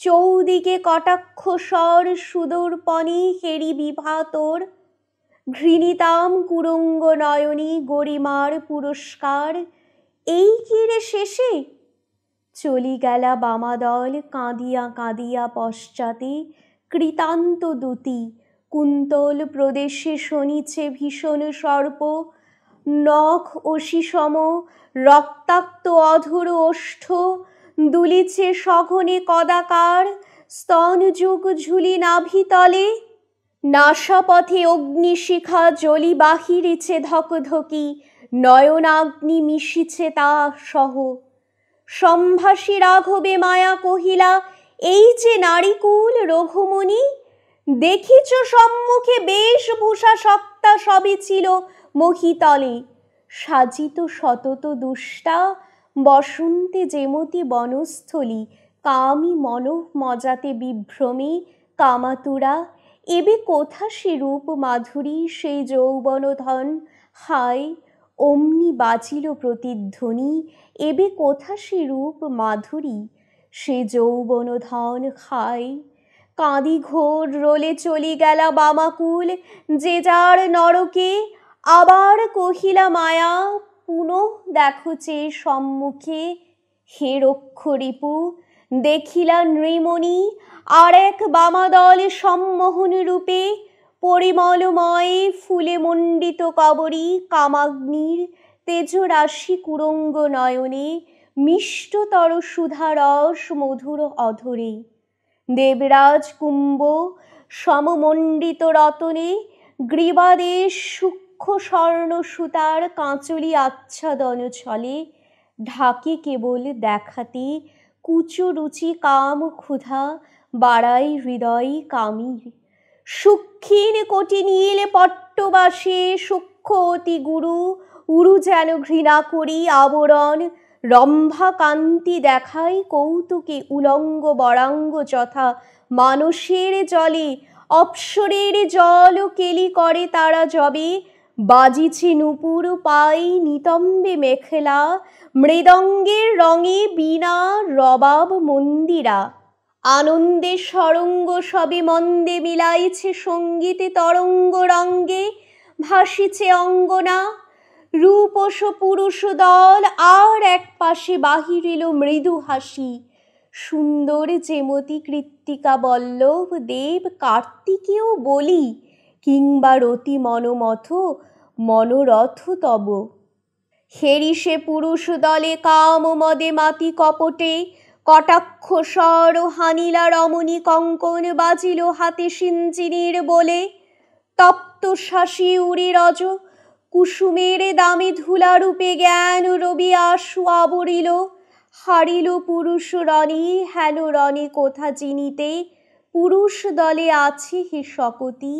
চৌদিকে কটাক্ষ স্বর সুদর্পণে হেরি বিভা তোর, ঘৃণিতাম কুরঙ্গ নয়নী গরিমার পুরস্কার। এই কি রে শেষে? চলি গেলা বামাদল কাঁদিয়া কাঁদিয়া পশ্চাতে, কৃতান্ত দূতি কুন্তল প্রদেশে শোনিছে ভীষণ সর্প। নখ অসিসম রক্তাক্ত অধর ওষ্ঠ, দুলিছে সঘনে কদাকার। স্তন যুগ ঝুলি নাভিতলে, নাসাপথে অগ্নিশিখা জ্বলি বাহিরেছে ধকধকি। নয়নাগ্নি মিশিছে তা সহ। সম্ভাষী রাঘবে মায়া কহিলা, এই যে নারীকুল রঘুমণি। দেখিছ সম্মুখে বেশভূষা সক্তা সবে ছিল মহিতলে। সাজিত সতত দুষ্টা বসন্তে যেমতি বনস্থলী। কামী মনঃ মজাতে বিভ্রমে কামাতুরা। এবে কোথা সে রূপ মাধুরী, সেই যৌবন ধন? হায় অমনি বাজিল প্রতিধ্বনি, এবে কোথা সে রূপ মাধুরী, সে যৌবন ধন? হায় কাঁদি ঘোর রোলে চলি গেলা বামাকুল, যে যার নরকে। আবার কহিলা মায়া, পুনঃ দেখো চেয়ে সম্মুখে। হে রক্ষরিপু, দেখিলা নৃমণি আর এক বামাদল সম্মোহন রূপে। পরিমলময় ফুলে মণ্ডিত কবরী, কামাগ্নির তেজরাশি কুরঙ্গ নয়নে। মিষ্টতর সুধারস মধুর অধরে। দেবরাজ কুম্ভ সমমণ্ডিত রতনে গ্রীবাদেশ সূক্ষ্ম স্বর্ণ সুতার কাঁচুলি আচ্ছাদন ছলে ঢাকে কেবল দেখাতে কুচরুচি কাম ক্ষুধা বাড়াই হৃদয় কামীর। সূক্ষীণ কোটি নীল পট্টবাসে সূক্ষ্ম অতি গুরু উরু যেন ঘৃণা করি আবরণ রম্ভা কান্তি দেখায় কৌতুকে উলঙ্গ বরাঙ্গ যথা মানসের জলে অপ্সরের জল কেলি করে তারা যবে বাজিছে নূপুর পাই নিতম্বে মেখেলা মৃদঙ্গের রঙে বীণা রবাব মন্দিরা আনন্দে সরঙ্গ সবে মন্দে মিলাইছে সঙ্গীতে তরঙ্গ রঙ্গে ভাসিছে অঙ্গনা রূপস পুরুষ দল আর এক পাশে বাহিরিল মৃদু হাসি সুন্দর যেমতি কৃত্তিকা বল্লভ দেব কার্তিকেয় বলি কিংবা রতি মনোমথ মনোরথ তব হেরিসে পুরুষ দলে কাম মদে মাতি কপটে কটাক্ষ স্বর হানিলা রমণী কঙ্কন বাজিল হাতে সিঞ্চিনীর বলে তপ্ত শাসি উড়ি রজ কুসুমের দামে ধুলা রূপে জ্ঞান রবি আশু আবরিল হারিল পুরুষ রণে হেন রণে কোথা চিনিতে পুরুষ দলে আছে হে শপতি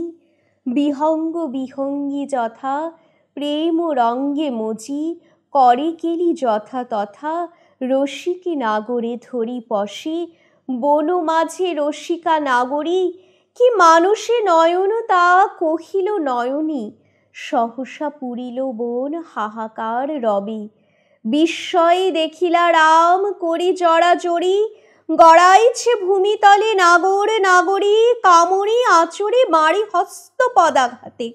বিহঙ্গ বিহঙ্গী যথা প্রেম রঙ্গে মজি করে কেলি যথা তথা রসিকে নাগরে ধরি পশে বন মাঝে রসিকা নাগরী কি মানুষে নয়ন তা কহিল নয়নী সহসা পুরিল বন হাহাকার রবি বিস্ময়ে দেখিলা রাম করি জড়াজড়ি গড়াইছে ভূমিতলে নাগর নাগরী কামড়ি আঁচড়ে মারি হস্ত পদাঘাতে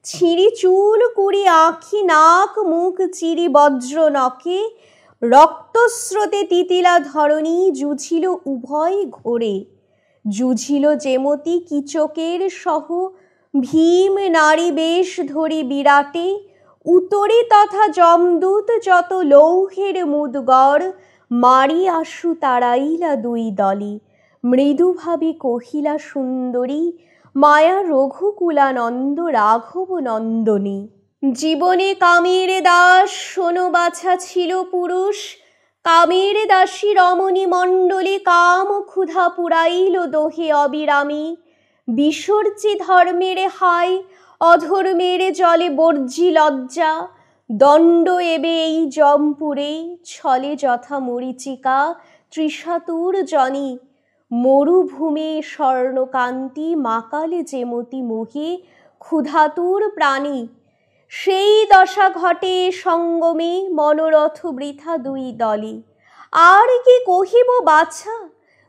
ছিঁড়ি চুল কুড়ি আঁখি নাক মুখ চিরি বজ্র নখে রক্তস্রোতে তিতিলা ধরণী জুঝিল উভয় ঘোরে জুঝিল যেমতি কিচকের সহ ভীম নারী বেশ ধরি বিরাটে উতরে তথা যমদূত যত লৌহের মুদগর মারি আশু তাড়াইলা দুই দলে মৃদুভাবে কহিলা সুন্দরী মায়া রঘুকুলানন্দ রাঘব নন্দনী জীবনে কামের দাস শোনো বাছা ছিল পুরুষ কামের দাসী রমণী মণ্ডলী কাম ক্ষুধা পুরাইল দোহে অবিরামী বিসর্জি ধর্মের হায় অধর্মের জলে বর্জি লজ্জা দণ্ড এবে এই জমপুরে ছলে যথা মরিচিকা তৃষাতুর জনি মরুভূমে স্বর্ণকান্তি মাকালে যেমতি মোহে ক্ষুধাতুর প্রাণী সেই দশা ঘটে সঙ্গমে মনোরথ বৃথা দুই দলে আর কি কহিব বাছা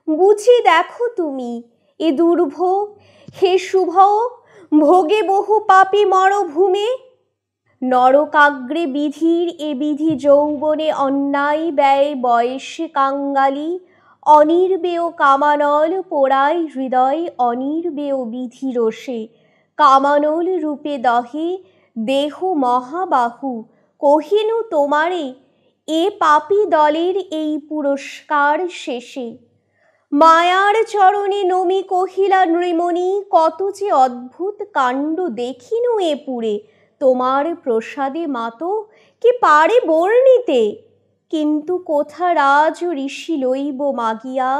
বুঝি দেখো তুমি এ দুর্ভোগ হে শুভ ভোগে বহু পাপী মরভূমে নরকাগ্রে বিধির এ বিধি যৌবনে অন্যায় ব্যয় বয়সে কাঙ্গালি অনির্বেয় কামানল পোড়ায় হৃদয় অনির্বেয় বিধি রোষে কামানল রূপে দহে দেহ মহাবাহু কহিনু তোমারে এ পাপী দলের এই পুরস্কার শেষে মায়ার চরণে নমি কহিলা নৃমণি কত যে অদ্ভুত কাণ্ড দেখিনু এ পুরে তোমার প্রসাদে মাতো কি পারে বর্ণিতে কিন্তু কোথা রাজ ঋষি লইব মাগিয়া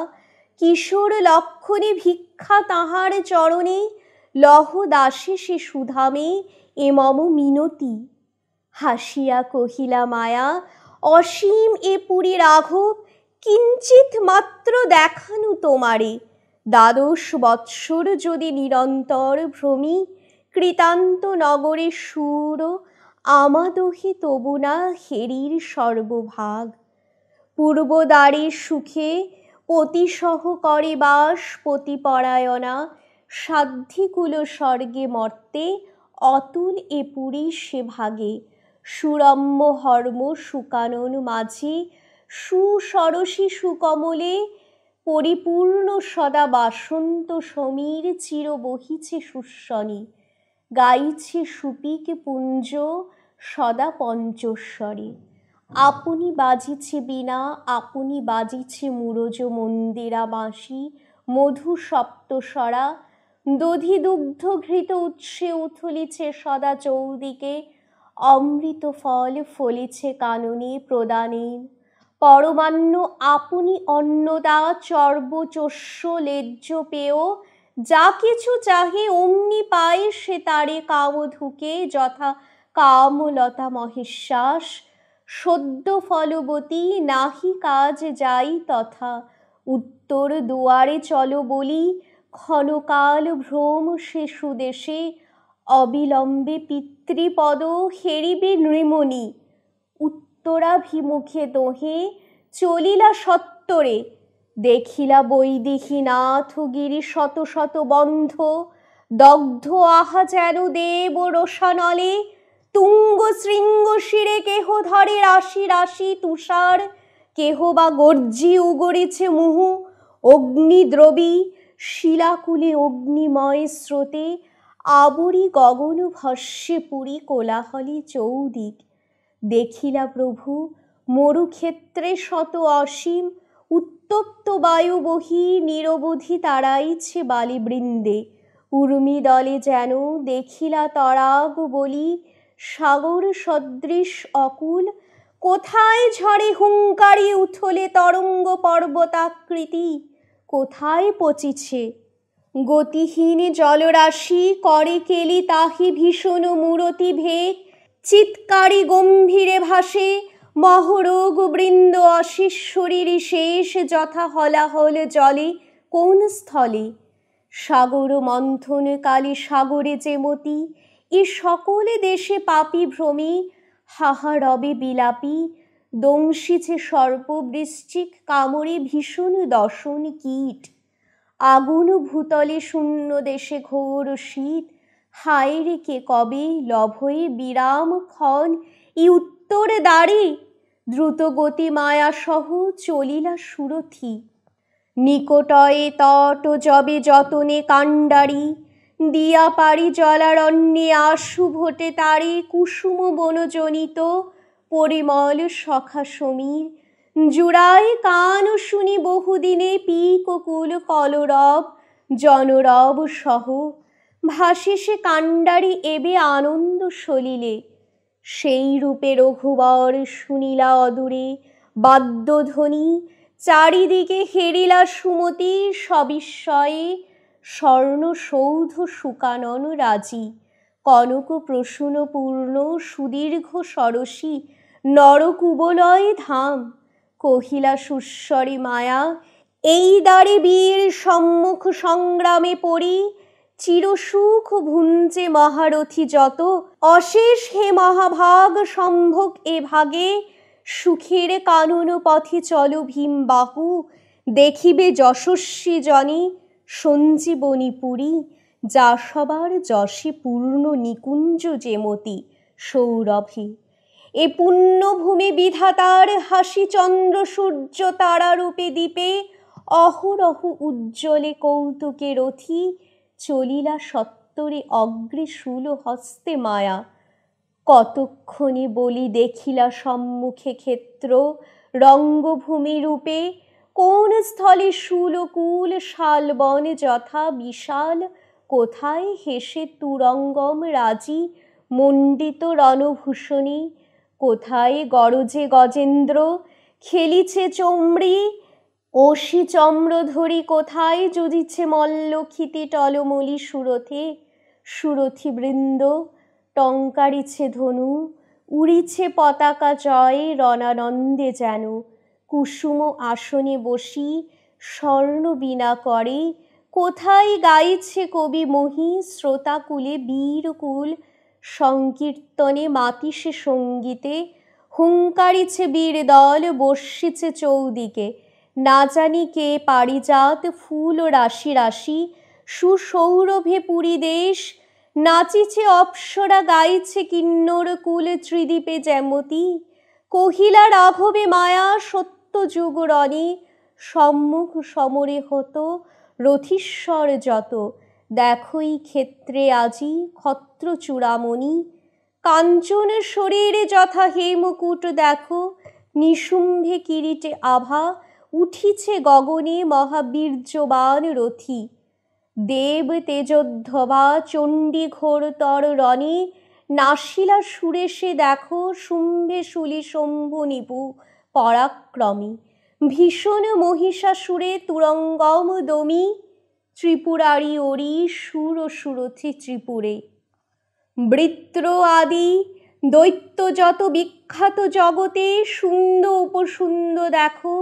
কিশোর লক্ষণে ভিক্ষা তাহার চরণে লহ দাসে সে সুধামে এ মম মিনতি হাসিয়া কহিলা মায়া অসীম এ পুরী রাঘব কিঞ্চিত মাত্র দেখানু তোমারে দ্বাদশ বৎসর যদি নিরন্তর ভ্রমি কৃতান্ত নগরে সুর আমাদহি তবু না হেরির সর্বভাগ পূর্বদ্বারে সুখে পতিসহ করে বাস পতিপরায়ণা সাধ্বীকুল স্বর্গে মর্তে অতুল এ পুরী সে ভাগে সুরম্য হর্ম সুকানন মাঝে সুসরসী সুকমলে পরিপূর্ণ সদা বাসন্ত সমীর চির বহিছে সুস্বনী গাইছে সুপিক পুঞ্জ সদা পঞ্চস্বরে আপনি বাজিছে বীণা, আপনি বাজিছে মুরজ মন্দিরা বাঁশি, মধু সপ্তস্বরা, দধি দুগ্ধ ঘৃত উৎসে উথলিছে সদা চৌদিকে, অমৃত ফল ফলিছে কাননে প্রদানের পরমান্ন, আপনি অন্নদা চর্ব চোষ্য লেজ্জ পেয়, যা কিছু চাহে অমনি পায় সে তারে কামধুকে, যথা কামলতা মহেশ্বাস সদ্য ফলবতী, নাহি কাজ যাই তথা উত্তর দুয়ারে চলো বলি, ক্ষণকাল ভ্রম সে সুদেশে, অবিলম্বে পিতৃপদ হেরিবে নৃমণি, উত্তরাভিমুখে দোহে চলিলা সত্বরে, দেখিলা বৈদেহীনাথ গিরি শত শত বন্ধ, দগ্ধ আহা যেন দেব রোষানলে, তুঙ্গ শৃঙ্গ শিরে কেহ ধরে রাশি রাশি তুষার, কেহ বা গর্জি উগরেছে মুহু অগ্নিদ্রবী, শিলাকুলে অগ্নিময় স্রোতে আবরি গগন ভস্যে পুরী কোলাহলী চৌদিক, দেখিলা প্রভু মরুক্ষেত্রে শত অসীম উত্তপ্ত বায়ু বহি নিরবধি তাড়াইছে বালিবৃন্দে, উর্মি দলে যেন দেখিলা তরাগ বলি, সাগর সদৃশ অকুল, কোথায় ঝরে হুঙ্কারি উথলে তরঙ্গ পর্বতাকৃতি, কোথায় পচিছে গতিহীন জলরাশি, করে কেলি তাহি ভীষণ মূরতি ভেদ, চিৎকারি গম্ভীরে ভাসে মহরোগ বৃন্দ অশেষ শরীর শেষ, যথা হলাহল জলে কোন স্থলে, সাগর মন্থন কালে সাগরে যেমতি, এ সকলে দেশে পাপী ভ্রমী, হাহা রবে বিলাপী, দংশিছে সর্প বৃশ্চিক কামড়ে ভীষণ দশন কীট, আগুন ভূতলে শূন্য দেশে ঘোর শীত, হায় রে কে কবে লভয়ে বিরাম ক্ষণ, ই উত্তর দ্বারে দ্রুত গতি মায়া সহ চলিলা সুরথি, নিকটয়ে তট যবে যতনে কাণ্ডারি, দিয়া পারি জলারণ্যে আশু ভোটে তারে, কুসুম বনজনিত পরিমল সখা সমীর, জুড়ায় কান শুনি বহুদিনে পিককুল কলরব জনরব সহ, ভাসে সে কাণ্ডারি এবে আনন্দ সলিলে, সেই রূপে রঘুবর শুনিলা অদূরে বাদ্যধ্বনি, চারিদিকে হেরিলা সুমতি সবিস্ময়ে, স্বর্ণ সৌধ সুকানন রাজি, কনক প্রসূন পূর্ণ সুদীর্ঘ সরসী, নরকুবলয় ধাম, কহিলা সুস্বরে মায়া, এই দ্বারে বীর সম্মুখ সংগ্রামে পড়ি, চিরসুখ ভুঞ্জে মহারথী যত, অশেষ হে মহাভাগ সম্ভোগ এ ভাগে, সুখের কানন পথে চলো ভীমবাহু, দেখিবে যশস্বী জনে সঞ্জীবনী পুরী, যা সবার যশে পূর্ণ নিকুঞ্জ যেমতি সৌরভে, এ পুণ্যভূমি বিধাতার হাসি, চন্দ্র সূর্য তারা রূপে দ্বীপে অহরহ উজ্জ্বলে কৌতুকে রথি, চলিলা সত্তরে অগ্রে শূল হস্তে মায়া, কতক্ষণে বলি দেখিলা সম্মুখে ক্ষেত্র রঙ্গভূমি রূপে, কোন স্থলে শূলকুল শালবন যথা বিশাল, কোথায় হেসে তুরঙ্গম রাজি মণ্ডিত রণভূষণী, কোথায় গরজে গজেন্দ্র খেলিছে চমরি, অসি চম্র ধরি কোথায় যুধিছে মল্ল ক্ষিতি টলমলি সুরথে, সুরথি বৃন্দ টঙ্কারিছে ধনু, উড়িছে পতাকা জয় রণানন্দে যেন, কুসুম আসনে বসি স্বর্ণ বীণা করে, কোথায় গাইছে কবি মহি শ্রোতাকুলে বীরকুল, সংকীর্তনে মাতিসে সঙ্গীতে, হুঙ্কারিছে বীর দল বর্ষিছে চৌদিকে, না জানি কে পারিজাত ফুল রাশি রাশি, সুসৌরভে পুরী দেশ, নাচিছে অপ্সরা গাইছে কিন্নর কুল ত্রিদীপে যেমতি, কহিলা রাঘবে মায়া সত্য যুগ রণে, সম্মুখ সমরে হতো রথীশ্বর যত, দেখই ক্ষেত্রে আজি ক্ষত্র চূড়ামণি, কাঞ্চন শরীর যথা হেমকূট দেখো, নিশুম্ভে কিরিটে আভা, উঠিছে গগনে মহাবীর্যবান রথী। দেব তেজোদ্ধবা চণ্ডী ঘোরতর রণে, নাসিলা সুরেশে দেখো, শুম্ভে শুলি শম্ভু নিপু পরাক্রমী। ভীষণ মহিষাসুরে তুরঙ্গম দমি, ত্রিপুরারি ওরি সুর সুরথি ত্রিপুরে। বৃত্র আদি দৈত্য যত বিখ্যাত জগতে, সুন্দ উপসুন্দ দেখো,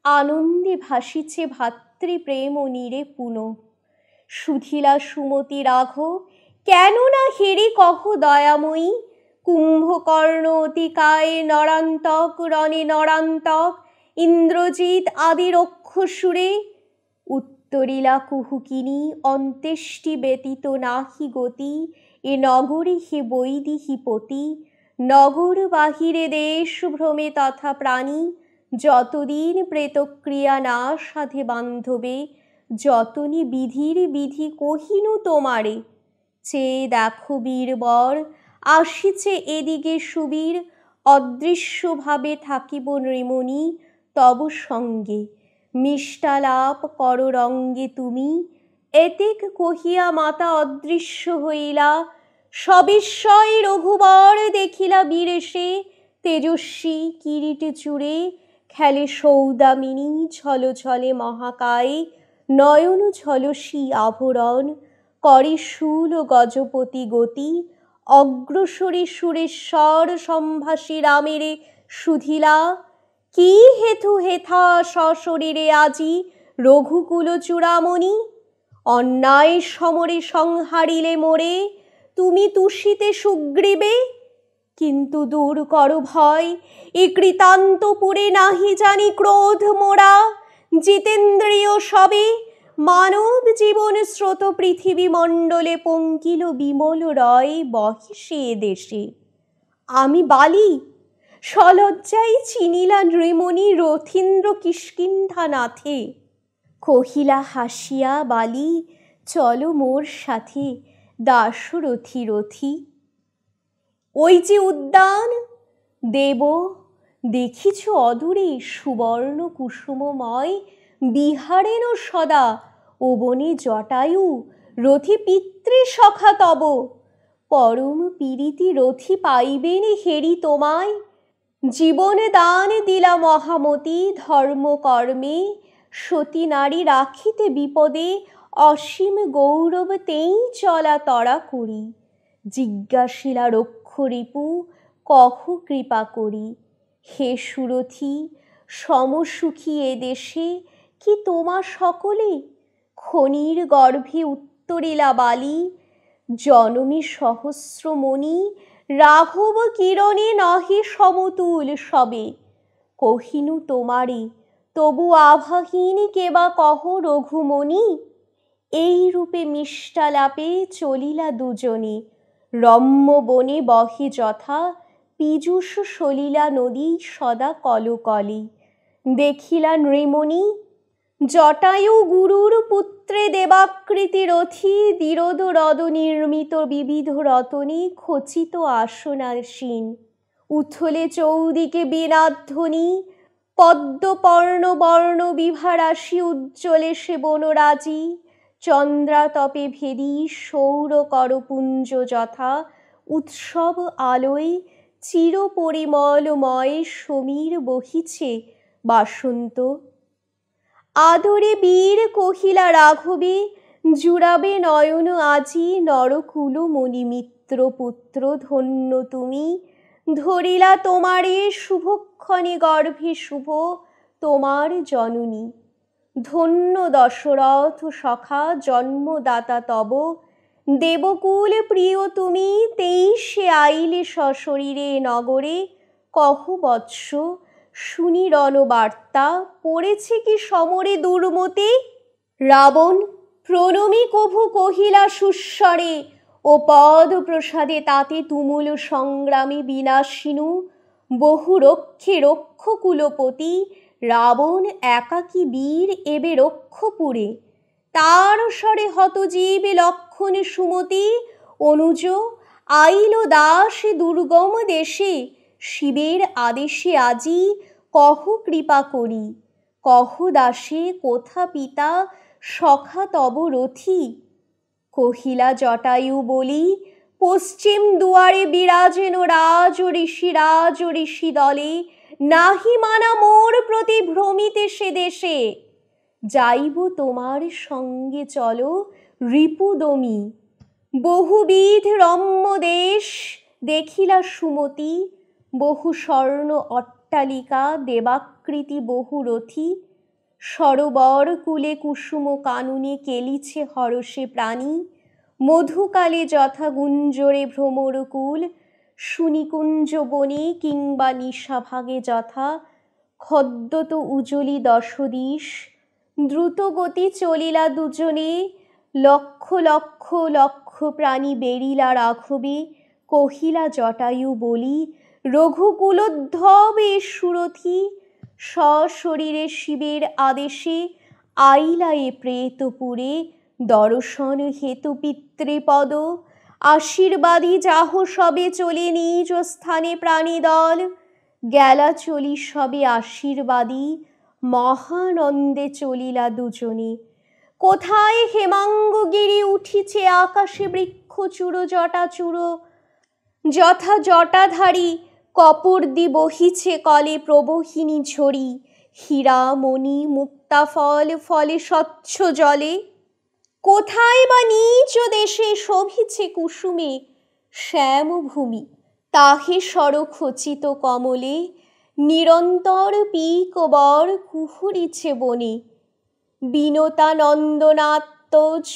আনন্দে ভাসিছে ভাতৃপ্রেম নীরে পুন। সুধীলা সুমতি রাঘ, কেন না হেরি কহ দয়াময়ী, কুম্ভকর্ণ অতিকায় নরান্তক রণে নরান্তক, ইন্দ্রজিৎ আদি রক্ষসুরে। উত্তরিলা কুহুকিনী, অন্ত্যেষ্টি ব্যতীত নাহি গতি, এ নগরে হে বৈদিহীপতি। নগর বাহিরে দেশ ভ্রমে তথা প্রাণী, যতদিন প্রেতক্রিয়া না সাধে বান্ধবে, যতনি বিধির বিধি কহিনু তোমারে। চেয়ে দেখো বীরবর, আসিছে এদিকে সুবীর, অদৃশ্যভাবে থাকিব নৃমণি তব সঙ্গে। মিষ্টালাপ কর রঙ্গে তুমি, এতেক কহিয়া মাতা অদৃশ্য হইলা। সবিস্ময় রঘুবর দেখিলা বীরেশে, তেজস্বী কিরীট চূড়ে খেলে সৌদামিনী ঝল ঝলে মহাকায়। নয়ন ঝলসী আভরণ করে শূল গজপতি গতি, অগ্রসরী সুরেশ্বর সম্ভাসী রামেরে সুধিলা। কি হেতু হেথা সশরীরে আজি রঘুকুল চূড়ামণি, অন্যায় সমরে সংহারিলে মোরে, তুমি তুষিতে সুগ্রীবে। কিন্তু দূর কর ভয়, এ কৃতান্তপুরে নাহি জানি ক্রোধ মোরা। জিতেন্দ্রিয় সবে মানব জীবন স্রোত পৃথিবী মণ্ডলে পঙ্কিল বিমল রয় বহে সে দেশে। আমি বালি, সলজ্জায় চিনিলা নৃমণি রথীন্দ্র কিষ্কিন্ধা নাথে। কহিলা হাসিয়া বালি, চলো মোর সাথে দাশরথী রথী। ওই যে উদ্যান দেব, দেখিছ অদূরে সুবর্ণ কুসুমময়, বিহারেন সদা ও বনে জটায়ু রথী পিতৃ সখা তব। পরম পীড়িতি রথী পাইবেন হেরি তোমায়, জীবন দান দিলা মহামতি ধর্ম কর্মে। সতী নারী রাখিতে বিপদে, অসীম গৌরব তেই চলা তরা করি। জিজ্ঞাসিলা রক্ষ রিপু, কহ কৃপা করি। হে সুরথী সমসুখী এ দেশে, কি তোমা সকলে। খনির গর্ভে উত্তরিলা বালি, জনমী সহস্রমণি রাঘব কিরণে নহে সমতুল সবে। কহিনু তোমারে তবু আভাহীন কেবা কহ রঘুমণি। এই রূপে মিষ্টালাপে চলিলা দুজনে, রম্য বনে বহে যথা পীযূষ সলিলা নদী সদা কলকলে। দেখিলা নৃমণি জটায়ু গুরুর পুত্রে দেবাকৃতি রথী, দিরদ হ্রদ নির্মিত বিবিধ রতনে খচিত আসনাসীন। উথলে চৌদিকে বীণাধ্বনি, পদ্মপর্ণ বর্ণ বিভারাশি উজ্জ্বলে সে বনরাজি। চন্দ্রাতপে ভেদি সৌর করপুঞ্জ যথা, উৎসব আলোয় চির পরিমলময় সমীর বহিছে বাসন্ত। আদরে বীর কহিলা রাঘবে, জুড়াবে নয়ন আজি নরকুল মণিমিত্র পুত্র ধন্য তুমি। ধরিলা তোমারে শুভক্ষণে গর্ভে শুভ তোমার জননী। ধন্য দশরথ সখা জন্মদাতা তব, দেবকুল প্রিয় তুমি তেইশে আইলে সশরীরে নগরে। কহ বৎস শুনি রণবার্তা, পড়েছে কি সমরে দুর্মতি। রাবণ প্রণমী কভু কহিলা সুস্বরে, ও পদ প্রসাদে তাতে তুমুল সংগ্রামী বিনাশিনু। বহু রক্ষে রক্ষ কুলপতি, রাবণ একাকী বীর এবে রক্ষপুরে। তার স্বরে হতজীব লক্ষণ সুমতি, অনুজ আইল দাস দুর্গম দেশে, শিবের আদেশে আজি কহ কৃপা করি। কহ দাসে কোথা পিতা সখা তব রথি। কহিলা জটায়ু বলি, পশ্চিম দুয়ারে বিরাজেন রাজ ঋষি দলে। নাহি মানা মোর প্রতি ভ্রমিতে সে দেশে। যাইব তোমার সঙ্গে চলো রিপুদমি। বহুবিধ রম্য দেশ দেখিলা সুমতি। বহু স্বর্ণ অট্টালিকা দেবাকৃতি বহু রথী। সরোবর কূলে কুসুম কাননে কেলিছে হরষে প্রাণী। মধুকালে যথা গুঞ্জরে ভ্রমরকুল। সুনিকুঞ্জ বনে কিংবা নিশাভাগে যথা। খদ্যোত উজলি দশদিশ। দ্রুতগতি চলিলা দুজনে। লক্ষ লক্ষ লক্ষ প্রাণী বেরিলা রাঘবে। কহিলা জটায়ু বলি, রঘুকুলোদ্ধব এ সুরথি। সশরীরে শিবের আদেশে আইলা এ প্রেতপুরে। দর্শন হেতু পিতৃপদ আশীর্বাদী যাহ সবে চলে নিজ স্থানে প্রাণীদল। গেলা চলি সবে আশীর্বাদী মহানন্দে চলিলা দুজনে। কোথায় হেমাঙ্গগিরি উঠিছে আকাশে বৃক্ষচূড় জটাচূড়। যথা জটাধারী কপর্দি বহিছে কলে প্রবহিনী ঝরি। হীরা মণি মুক্তা ফল ফলে স্বচ্ছ জলে। কোথায় বা নিজ দেশে শোভিছে কুসুমে শ্যামভূমি। তাহে সরখচিত কমলে নিরন্তর পিক বর কুহুরিছে বনে। বিনতা নন্দনাত্মজ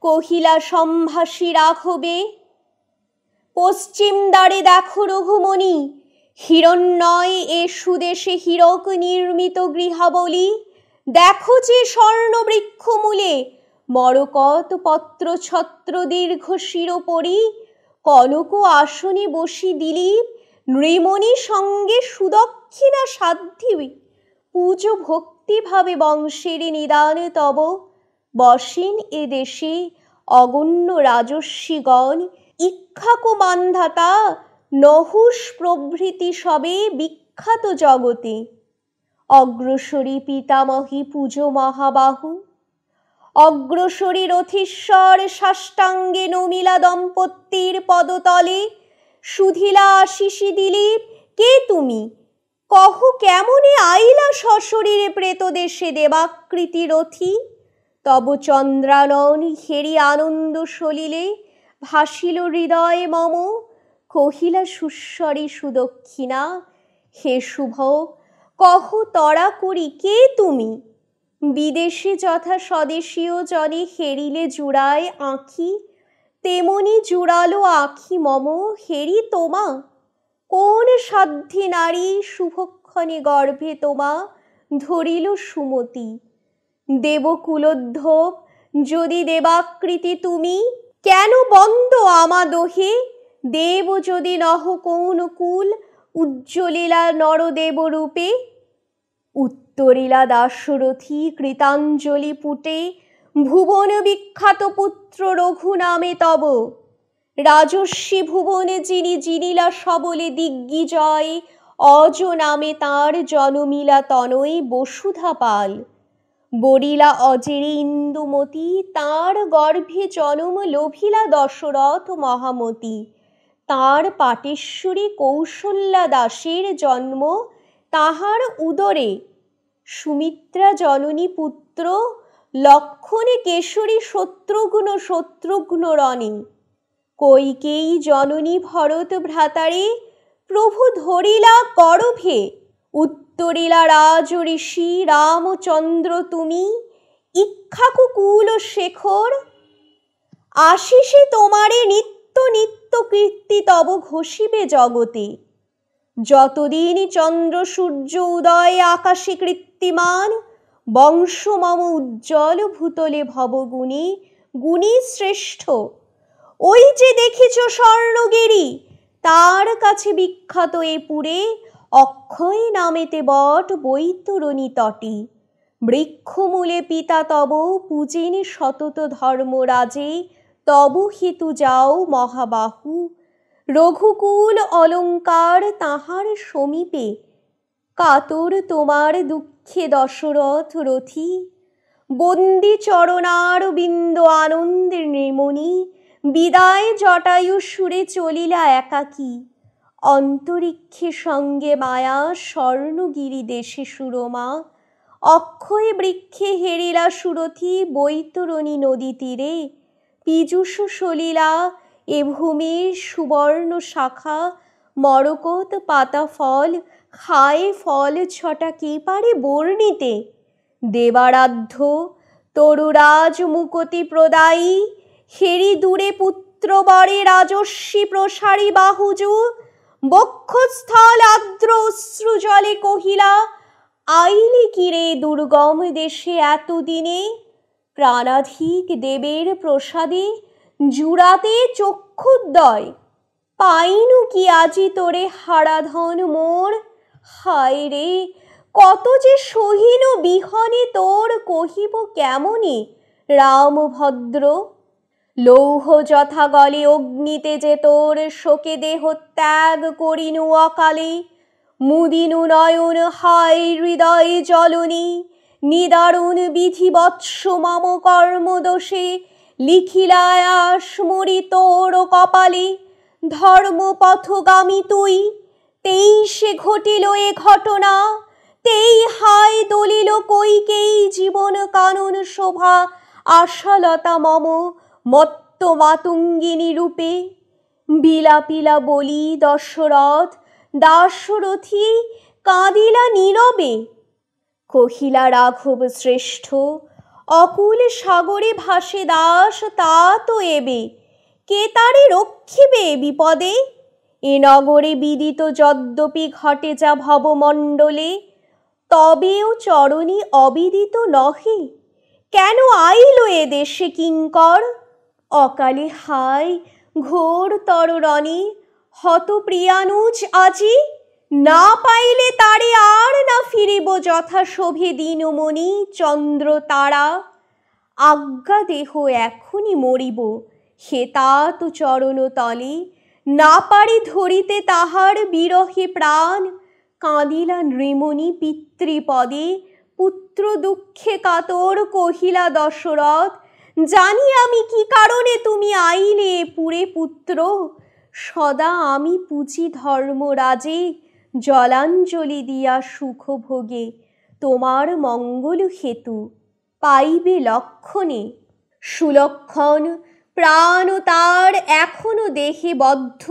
কহিলা সম্ভাষী রাঘবে, পশ্চিম দ্বারে দেখো রঘুমণি। হিরণ্ময় এ সুদেশে হীরক নির্মিত গৃহাবলী। দেখো যে স্বর্ণ বৃক্ষ মূলে মরকত পত্র ছত্র দীর্ঘ শিরোপরি। কনক আসনে বসি দিলীপ নৃমণি সঙ্গে সুদক্ষিণা সাধ্যি। পূজো ভক্তিভাবে বংশের নিদান তব। বসেন এ দেশে অগণ্য রাজস্বীগণ। ইক্ষ্বাকু মান্ধাতা নহুষ প্রভৃতি সবে বিখ্যাত জগতে। অগ্রসরী পিতামহী পূজো মহাবাহু। অগ্রসরী রথীশ্বর সাষ্টাঙ্গে নমিলা দম্পতির পদতলে। সুধিলা আশিসি দিলীপ, কে তুমি? কহ কেমনে আইলা সশরীরে প্রেতদেশে দেবাকৃতি রথী। তব চন্দ্রানন হেরি আনন্দ সলিলে ভাসিল হৃদয়ে মম। কহিলা সুস্বরে সুদক্ষিণা, হে শুভ কহ তরা করি কে তুমি? বিদেশে যথা স্বদেশীয় জনে হেরিলে জুড়ায় আঁখি। তেমনি জুড়ালো আঁখি মম হেরি তোমা। কোন সাধ্যে নারী শুভক্ষণে গর্ভে তোমা ধরিল সুমতি। দেবকুলোদ্ধব যদি দেবাকৃতি তুমি, কেন বন্দ আমা দোহে। দেব যদি নহ কোন কুল উজ্জ্বলিলা নরদেব রূপে। উত্তরিলা দাশরথী কৃতাঞ্জলি পুটে, ভুবন বিখ্যাত পুত্র রঘু নামে তব। রাজস্বী ভুবনে যিনি জিনিলা সবলে দিগ্বিজয়। অজ নামে তাঁর জনমিলা তনয় বসুধা পাল। বরিলা অজেরে ইন্দুমতি, তাঁর গর্ভে জনম লোভিলা দশরথ মহামতি। তাঁর পাটেশ্বরী কৌশল্যা দাসের জন্ম তাহার উদরে। সুমিত্রা জননী পুত্র লক্ষণে কেশরী শত্রুঘ্ন রণে। কৈকেয়ী জননী ভরত ভ্রাতারে প্রভু ধরিলা গর্ভে। উত্তরিলা রাজ ঋষি রামচন্দ্র তুমি, ইক্ষ্বাকু কুল শেখর। আশিসে তোমারে নিত্য নিত্য কীর্তি তব ঘোষিবে জগতে। যতদিন চন্দ্র সূর্য উদয় আকাশে কীর্তিমান। বংশ মম উজ্জ্বল ভূতলে ভবগুণে গুণী শ্রেষ্ঠ। ওই যে দেখিছ স্বর্ণগিরি, তার কাছে বিখ্যাত এ পুরে। অক্ষয় নামেতে বট বৈতরণী তটে। বৃক্ষমূলে পিতা তব পূজেন সতত ধর্মরাজে। তব হেতু যাও মহাবাহু রঘুকুল অলঙ্কার তাহার সমীপে, কাতর তোমার দুঃখে দশরথ রথী, বন্দি চরণার বিন্দ আনন্দের নির্মণি, বিদায় জটায়ু সুরে চলিলা একাকী, অন্তরিক্ষে সঙ্গে মায়া স্বর্ণগিরি দেশে সুরমা, অক্ষয় বৃক্ষে হেরিলা সুরথী বৈতরণী নদী তীরে, পীযুষ সলিলা এ ভূমির সুবর্ণ শাখা, মরকত পাতা ফল খায় ফল ছটা কে পারে বর্ণিতে, দেবারাধ্য তরুরাজ মুকতি প্রদায়ী, হেরি দূরে পুত্র বরে রাজস্বী প্রসারী বাহুজু, বক্ষস্থল আর্দ্র অশ্রু জলে কহিলা, আইলে কিরে দুর্গম দেশে এতদিনে, প্রাণাধিক দেবের প্রসাদে জুড়াতে চক্ষুদ্বয়, পাইনু কি আজি তোরে হারাধন মোর, হায় রে কত যে সহিনু বিহনে তোর, কহিব কেমনে রামভদ্র, লৌহ যথা গলে অগ্নিতে যে তোর, শোকে দেহ ত্যাগ করিনু অকালে, মুদিনু নয়ন হায় হৃদয় জলনী, নিদারুণ বিধি বৎস মম কর্মদোষে, লিখিলায় আসমরি তোর কপালে, ধর্মপথগামী তুই, তেই সে ঘটিল এ ঘটনা, তেই হায় দলিল কইকেই জীবন কানন শোভা, আশালতা মম মত্ত মাতঙ্গিনী রূপে, বিলাপিলা বলি দশরথ দাশরথী কাঁদিলা নীরবে, কহিলা রাঘব শ্রেষ্ঠ অকুল সাগরে ভাসে দাস, তা তো এবে কে তারে রক্ষিবে বিপদে, এ নগরে বিদিত যদ্যপি ঘটে যা ভবমণ্ডলে, তবেও চরণী অবিদিত নহে, কেন আইল এ দেশে কিঙ্কর, অকালে হায় ঘোর তররণে, হত প্রিয়ানুজ আজি, না পাইলে তারে আর না ফিরিব যথা শোভে দিনমণি চন্দ্র তারা, আজ্ঞা দেহ এখনই মরিব, হে তাত চরণ তলে, না পারি ধরিতে তাহার বিরহে প্রাণ, কাঁদিলা নৃমণি পিতৃপদে, পুত্র দুঃখে কাতর কহিলা দশরথ, জানি আমি কি কারণে তুমি আইলে পুরে পুত্র, সদা আমি পুজি ধর্মরাজে, জলাঞ্জলি দিয়া সুখ ভোগে, তোমার মঙ্গল হেতু পাইবে লক্ষণে, সুলক্ষণ প্রাণ তার এখনো দেহে বদ্ধ,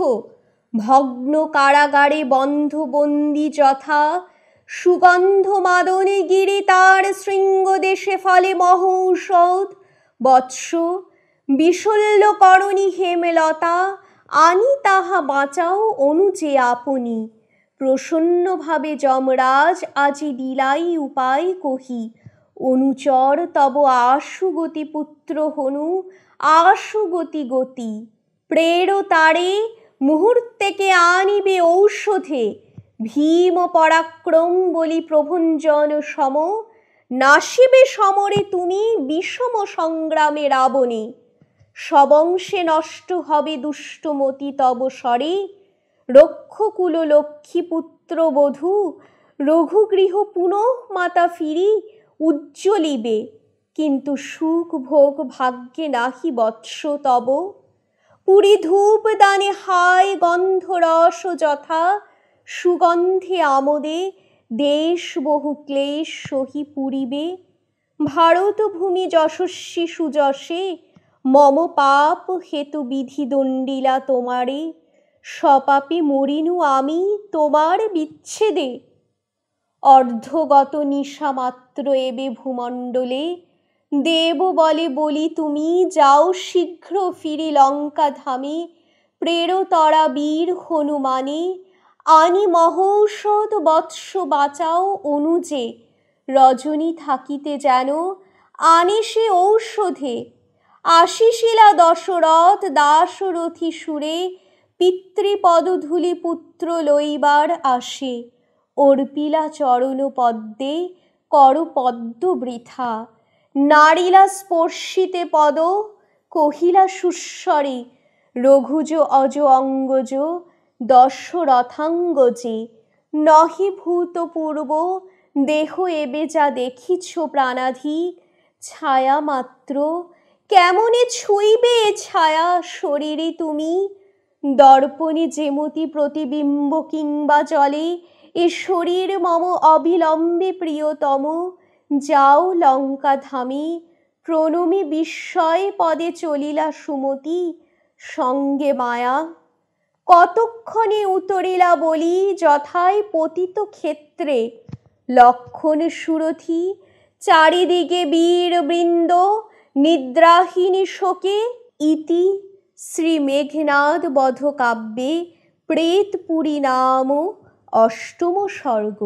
ভগ্ন কারাগারে বন্ধ বন্দি যথা, সুগন্ধ মাদনে গিরি তার শৃঙ্গ দেশে ফলে মহৌষধ, বৎস বিশল্য করণী হেমলতা, আনি তাহা বাঁচাও অনুজে আপনি, প্রসন্নভাবে যমরাজ আজি দিলাই উপায় কহি, অনুচর তব আশুগতি পুত্র হনু, আশুগতি গতি, প্রের তারে মুহূর্তেকে আনিবে ঔষধে, ভীম পরাক্রম বলি প্রভঞ্জন সম, নাশিবে সমরে তুমি বিষম সংগ্রামে রাবণে, সবংশে নষ্ট হবে দুষ্টমতি তব স্বরে, রক্ষকুল লক্ষ্মী পুত্র বধূ, রঘুগৃহ পুনঃ মাতা ফিরি উজ্জ্বলিবে, কিন্তু সুখ ভোগ ভাগ্যে নাহি বৎস তব, পুরী ধূপ দানে হায় গন্ধ রস যথা, সুগন্ধে আমোদে দেশ বহু ক্লেশ সহি পুরিবে, ভারত ভূমি যশস্বী সুযশে, মম পাপ হেতু বিধি দণ্ডিলা তোমারে, সপাপে মরিনু আমি তোমার বিচ্ছেদে, অর্ধগত নিশা মাত্র এবে ভূমণ্ডলে, দেব বলে বলি তুমি যাও শীঘ্র ফিরি লঙ্কা ধামে, প্রেরতরা বীর হনুমানে, আনি মহৌষধ বৎস বাঁচাও অনুজে, রজনী থাকিতে যেন আনে সে ঔষধে, আশিসিলা দশরথ দাশরথী সুরে, পিতৃপদধূলি পুত্র লইবার আসে, অর্পিলা চরণ পদ্মে কর পদ্ম বৃথা, নারিলা স্পর্শিতে পদ কহিলা সুস্বরে, রঘুজ অজ অঙ্গজ দশরথাঙ্গজে, নহি ভূতপূর্ব দেহ এবে যা দেখিছ প্রাণাধিক, ছায়া মাত্র কেমনে ছুঁইবে ছায়া শরীরে তুমি, দর্পণে যেমতি প্রতিবিম্ব কিংবা জলে, এ শরীর মম অবিলম্বে প্রিয়তম, যাও লঙ্কা ধামে প্রণমী বিস্ময় পদে চলিলা সুমতি, সঙ্গে মায়া কতক্ষণে উতরিলা বলি, যথায় পতিত ক্ষেত্রে লক্ষণ সুরথি, চারিদিকে বীর বৃন্দ নিদ্রাহীন শোকে, ইতি শ্রী মেঘনাদ বধ কাব্যে প্রেতপুরী নাম অষ্টম সর্গ।